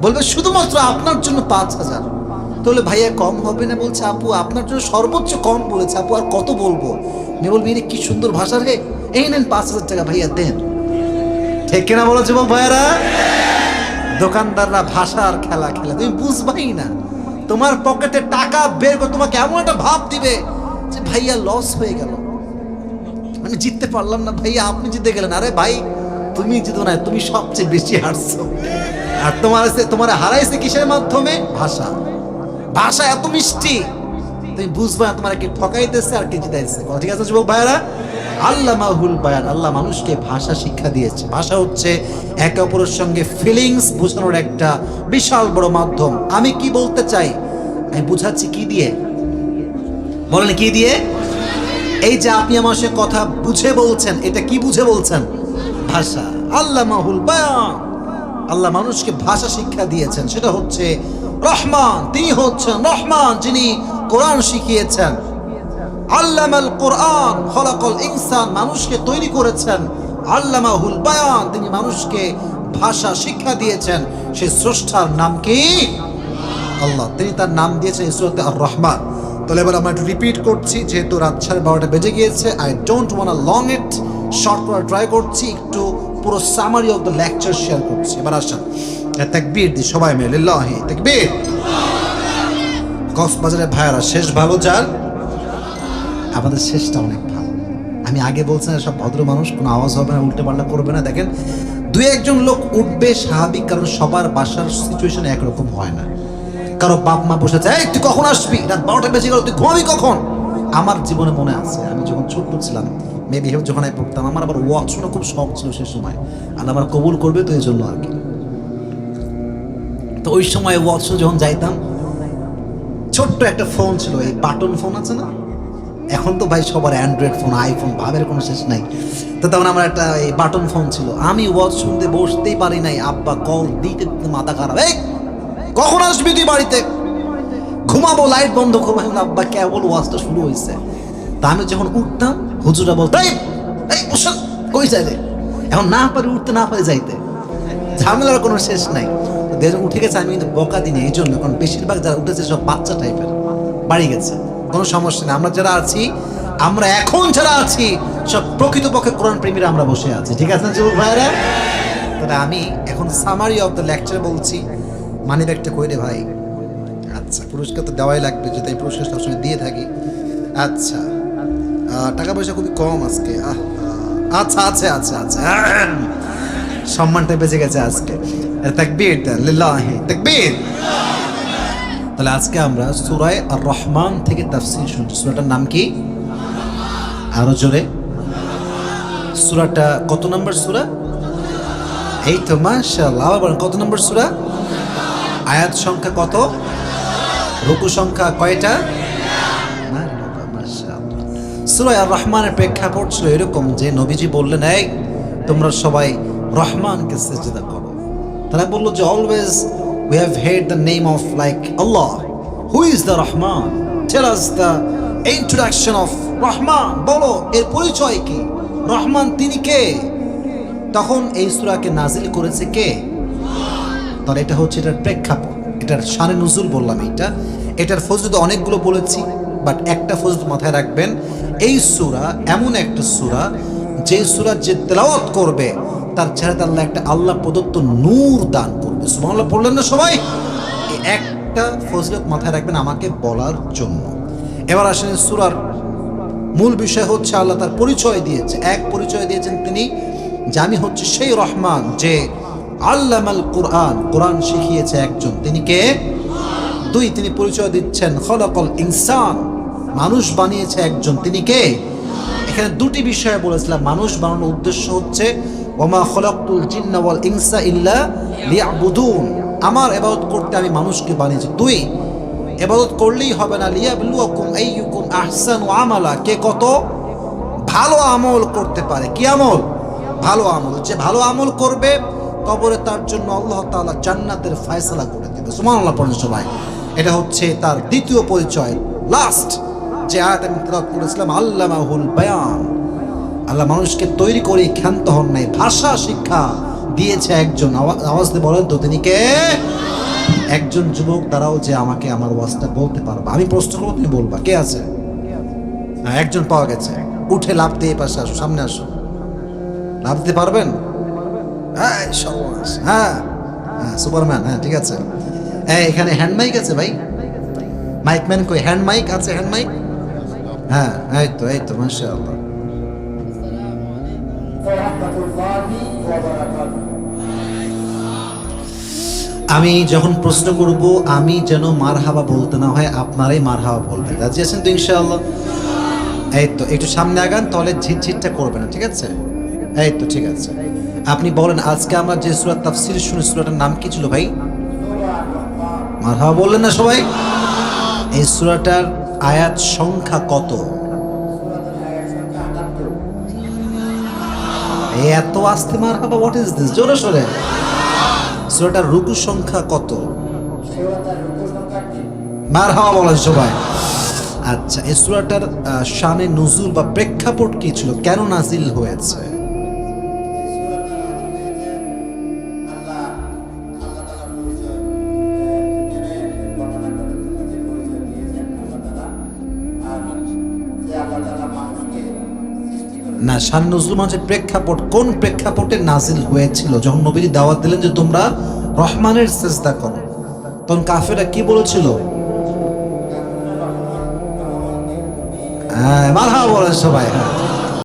বলবে শুধুমাত্র আপনার জন্য 5000। তাহলে ভাইয়া কম হবে না? বলছে আপু আপনার জন্য সর্বোচ্চ কম বলেছে, আপু আর কত বলবো? মেয়ে বলবি রে কি সুন্দর ভাষা রে, এই নেন 5000 টাকা ভাইয়া দেন। ঠিক কিনা বলো যুবক ভাইয়ারা? দোকানদাররা ভাষার খেলা খেলে, তুমি বুঝবাই না। তোমার পকেটে টাকা বের করে তোমাকে এমন একটা ভাব দিবে যে ভাইয়া লস হয়ে গেল, আমি জিততে পারলাম না, ভাইয়া আপনি জিতে গেলেন। আরে ভাই তুমি জিতো না, তুমি সবচেয়ে বেশি হারছো। আর তোমার হারাইছে কিসের মাধ্যমে? ভাষা। ভাষা এত মিষ্টি, তুমি বুঝবা না তোমার কে ঠকাইতেছে আর কে জিতাইছে। ঠিক আছে যুবক ভাইয়ারা? আল্লামাহুল বায়ান, আল্লাহ মানুষকে ভাষা শিক্ষা দিয়েছে। ভাষা হচ্ছে একে অপরের সঙ্গে ফিলিংস বোঝানোর একটা বিশাল বড় মাধ্যম। আমি কি বলতে চাই আমি বুঝাচ্ছি কি দিয়ে, বলেন কি দিয়ে? এই যে আপনি আমার সাথে কথা বুঝে বলছেন, এটা কি বুঝে বলছেন? ভাষা। আল্লামাহুল বায়ান, আল্লাহ মানুষকে ভাষা শিক্ষা দিয়েছেন। সেটা হচ্ছে রহমান, তিনি হচ্ছেন রহমান যিনি কোরআন শিখিয়েছেন। আল্লামাল কোরআন খলাকাল ইনসান, মানুষকে তৈরি করেছেন। আল্লামাহুল বায়ান, তিনি মানুষকে ভাষা শিক্ষা দিয়েছেন। সেই স্রষ্টার নাম কি? আল্লাহ। তিনি তার নাম দিয়েছেন সূরাতে আর রহমান। তাহলে এবার আমরা একটু রিপিট করছি, যেহেতু রাত 12:30 বেজে গিয়েছে। I don't want long it, short করা ট্রাই করছি, একটু পুরো summary of the lecture share করছি। এবার আসেন তাকবীর দি সবাই মিলে, লিল্লাহি তাকবীর। কক্সবাজারের ভাইয়ারা শেষ ভালো যার, আমাদের শেষটা অনেক ভালো। আমি আগে বলছি না সব ভদ্র মানুষ, কোনো আওয়াজ হবে না, উল্টে পাল্টা করবে না। দেখেন 2-1 লোক উঠবে স্বাভাবিক, কারণ সবার বাসার সিচুয়েশন একরকম হয় না। কারো বাপ মা বসে আছে, তুই কখন আসবি, রাত 12টা বেজে গেল, তুই ঘুমাবি কখন? আমার জীবনে মনে আছে, আমি যখন ছোট্ট ছিলাম, মেবি যখন আমি পড়তাম, আমার আবার ওয়াচ শোনা খুব শখ ছিল সে সময়, আর আমার কবুল করবে তো এই জন্য আর কি। তো ওই সময় ওয়াচ যখন যাইতাম, ছোট্ট একটা ফোন ছিল, এই বাটন ফোন আছে না, এখন তো ভাই সবার অ্যান্ড্রয়েড ফোন, আইফোন, ভাবের কোনো শেষ নাই। তো তখন আমার একটা এই বাটন ফোন ছিল, আমি ওয়াচ শুনতে বসতেই পারি নাই, আব্বা কল দিতে মাথা খারাপ, এই কখন আসবি তুই বাড়িতে, ঘুমাবো, লাইট বন্ধ করবো। আব্বা কেবল ওয়াজটা শুরু হয়েছে। তা আমি যখন উঠতাম, হুজুরা বলতো এই কই যাইলে, এখন না পারি উঠতে, না পারি যাইতে, ঝামেলার কোনো শেষ নাই। যখন উঠে গেছে আমি কিন্তু বকা দিই এই জন্য, কারণ বেশিরভাগ যারা উঠেছে সব বাচ্চা টাইপের, বাড়ি গেছে, কোনো সমস্যা নেই। আমরা যারা আছি, আমরা এখন যারা আছি সব প্রকৃতপক্ষে কোরআন প্রেমীরা আমরা বসে আছি, ঠিক আছে না যুবক ভাইরা? তাহলে আমি এখন সামারি অফ দ্য লেকচার বলছি। মানি ব্যাগটা কই রে ভাই? আচ্ছা, পুরস্কার তো দেওয়াই লাগবে, যেটা এই পুরস্কার সবসময় দিয়ে থাকি। আচ্ছা, টাকা পয়সা খুবই কম আজকে। আচ্ছা আচ্ছা আচ্ছা আচ্ছা, সম্মানটা বেঁচে গেছে আজকে। তাকবীর লিল্লাহি তাকবীর। তাহলে আজকে আমরা সূরা আর রহমান থেকে তাফসীর শুনছি। সূরাটার নাম কি? আরো জোরে। সূরাটা কত নম্বর সূরা? এই তো মাশাআল্লাহ। আবার বলেন, কত নম্বর সূরা? আয়াত সংখ্যা কত? রুকু সংখ্যা কয়টা? মাশাআল্লাহ। সূরা আর রহমানের প্রেক্ষাপট ছিল এরকম যে নবীজি বললেন, এই তোমরা সবাই রহমানকে সিজদা করো। তারা বলল যে always we have heard the name of like Allah. Who is the Rahman? Tell us the introduction of Rahman. বলো এর পরিচয় কি? রহমান তিনি কে? তখন এই সূরাকে নাজিল করেছে কে? তাহলে এটা হচ্ছে এটার প্রেক্ষাপট, এটার শানে নুজুল বললাম। এটার ফজিলত অনেকগুলো বলেছি, বাট একটা ফজিলত মাথায় রাখবেন, এই সূরা এমন একটা সূরা যে সূরা যে তেলাওয়াত করবে তার চেহারাতে আল্লাহ একটা আল্লাহ প্রদত্ত নূর দান করবে। সুবহানাল্লাহ পড়লেন না সবাই? এই একটা ফজিলত মাথায় রাখবেন আমাকে বলার জন্য। এবার আসেন সূরার মূল বিষয় হচ্ছে আল্লাহ তার পরিচয় দিয়েছে। এক পরিচয় দিয়েছেন তিনি যে আমি হচ্ছে সেই রহমান যে আল্লামাল কোরআন, কোরআন শিখিয়েছে একজন, তিনি কে? দুই, তিনি পরিচয় দিচ্ছেন খলাকাল ইনসান, মানুষ বানিয়েছে একজন, তিনি কে? এখানে দুটি বিষয় বলেছিলাম। মানুষ বানানোর উদ্দেশ্য হচ্ছে ওমা খলাকতুল জিন্না ওয়াল ইনসা ইল্লা লিয়াবুদুন, আমার ইবাদত করতে আমি মানুষকে বানিয়েছি। দুই, ইবাদত করলেই হবে না, লিয়াবলুয়াকুম আইয়ুকুম আহসানু আমালা, কে কত ভালো আমল করতে পারে। কি আমল? ভালো আমল। যে ভালো আমল করবে কবরে তার জন্য আল্লাহ তাআলা জান্নাতের ফয়সালা করে দেবে। সুবহানাল্লাহ পড়েন সবাই। এটা হচ্ছে তার দ্বিতীয় পরিচয়। লাস্ট যে আয়াত আমি তেলাওয়াত করেছিলাম, আল্লামাহুল বায়ান, আল্লাহ মানুষকে তৈরি করে ক্ষান্ত হন নাই, ভাষা শিক্ষা দিয়েছে একজন। আওয়াজ দিয়ে বলেন তো তিনি কে? একজন যুবক দ্বারাও যে আমাকে আমার ওয়াজটা বলতে পারবে। আমি প্রশ্ন করবো, তুমি বলবা কে আছে? একজন পাওয়া গেছে। উঠে লাফ দিয়ে পাশে আসো, সামনে আসো। লাফ দিতে পারবেন? হ্যাঁ হ্যাঁ, সুপারম্যান। হ্যাঁ ঠিক আছে। এখানে হ্যান্ড মাইক আছে ভাই? মাইকম্যান কই? হ্যান্ড মাইক আছে? Hand mic? হ্যাঁ, এই তো মাশাআল্লাহ। আমি যখন প্রশ্ন করব আমি যেন মারহাবা বলতে না হয়, আপনারাই মারহাবা বলবেন। রাজি আছেন তো ইনশাআল্লাহ? এই তো একটু সামনে আগান, তাহলে ঝিটঝিটটা করবে না, ঠিক আছে? এই তো ঠিক আছে। আপনি বলেন, আজকে আমরা যে সূরা তাফসীর শুনে, সূরাটার নাম কি ছিল ভাই? মারহাবা বললেন না সবাই? এই সূরাটার আয়াত সংখ্যা কত? এত আস্তে মারহাবা, হোয়াট ইজ দিস? জোরে সোরে। সূরাটার রুকু সংখ্যা কত? মারহাবা বলেন সবাই। আচ্ছা, এই সূরাটার শানে নুজুল বা প্রেক্ষাপট কি ছিল? কেন নাজিল হয়েছে? না, শান নজরুল মানে প্রেক্ষাপট, কোন প্রেক্ষাপটে নাজিল হয়েছিল? যখন নবীজি দাওয়াত দিলেন যে তোমরা রহমানের সিজদা করো, তখন কাফেররা কি বলেছিল? মারহাবা বলেন সবাই। হ্যাঁ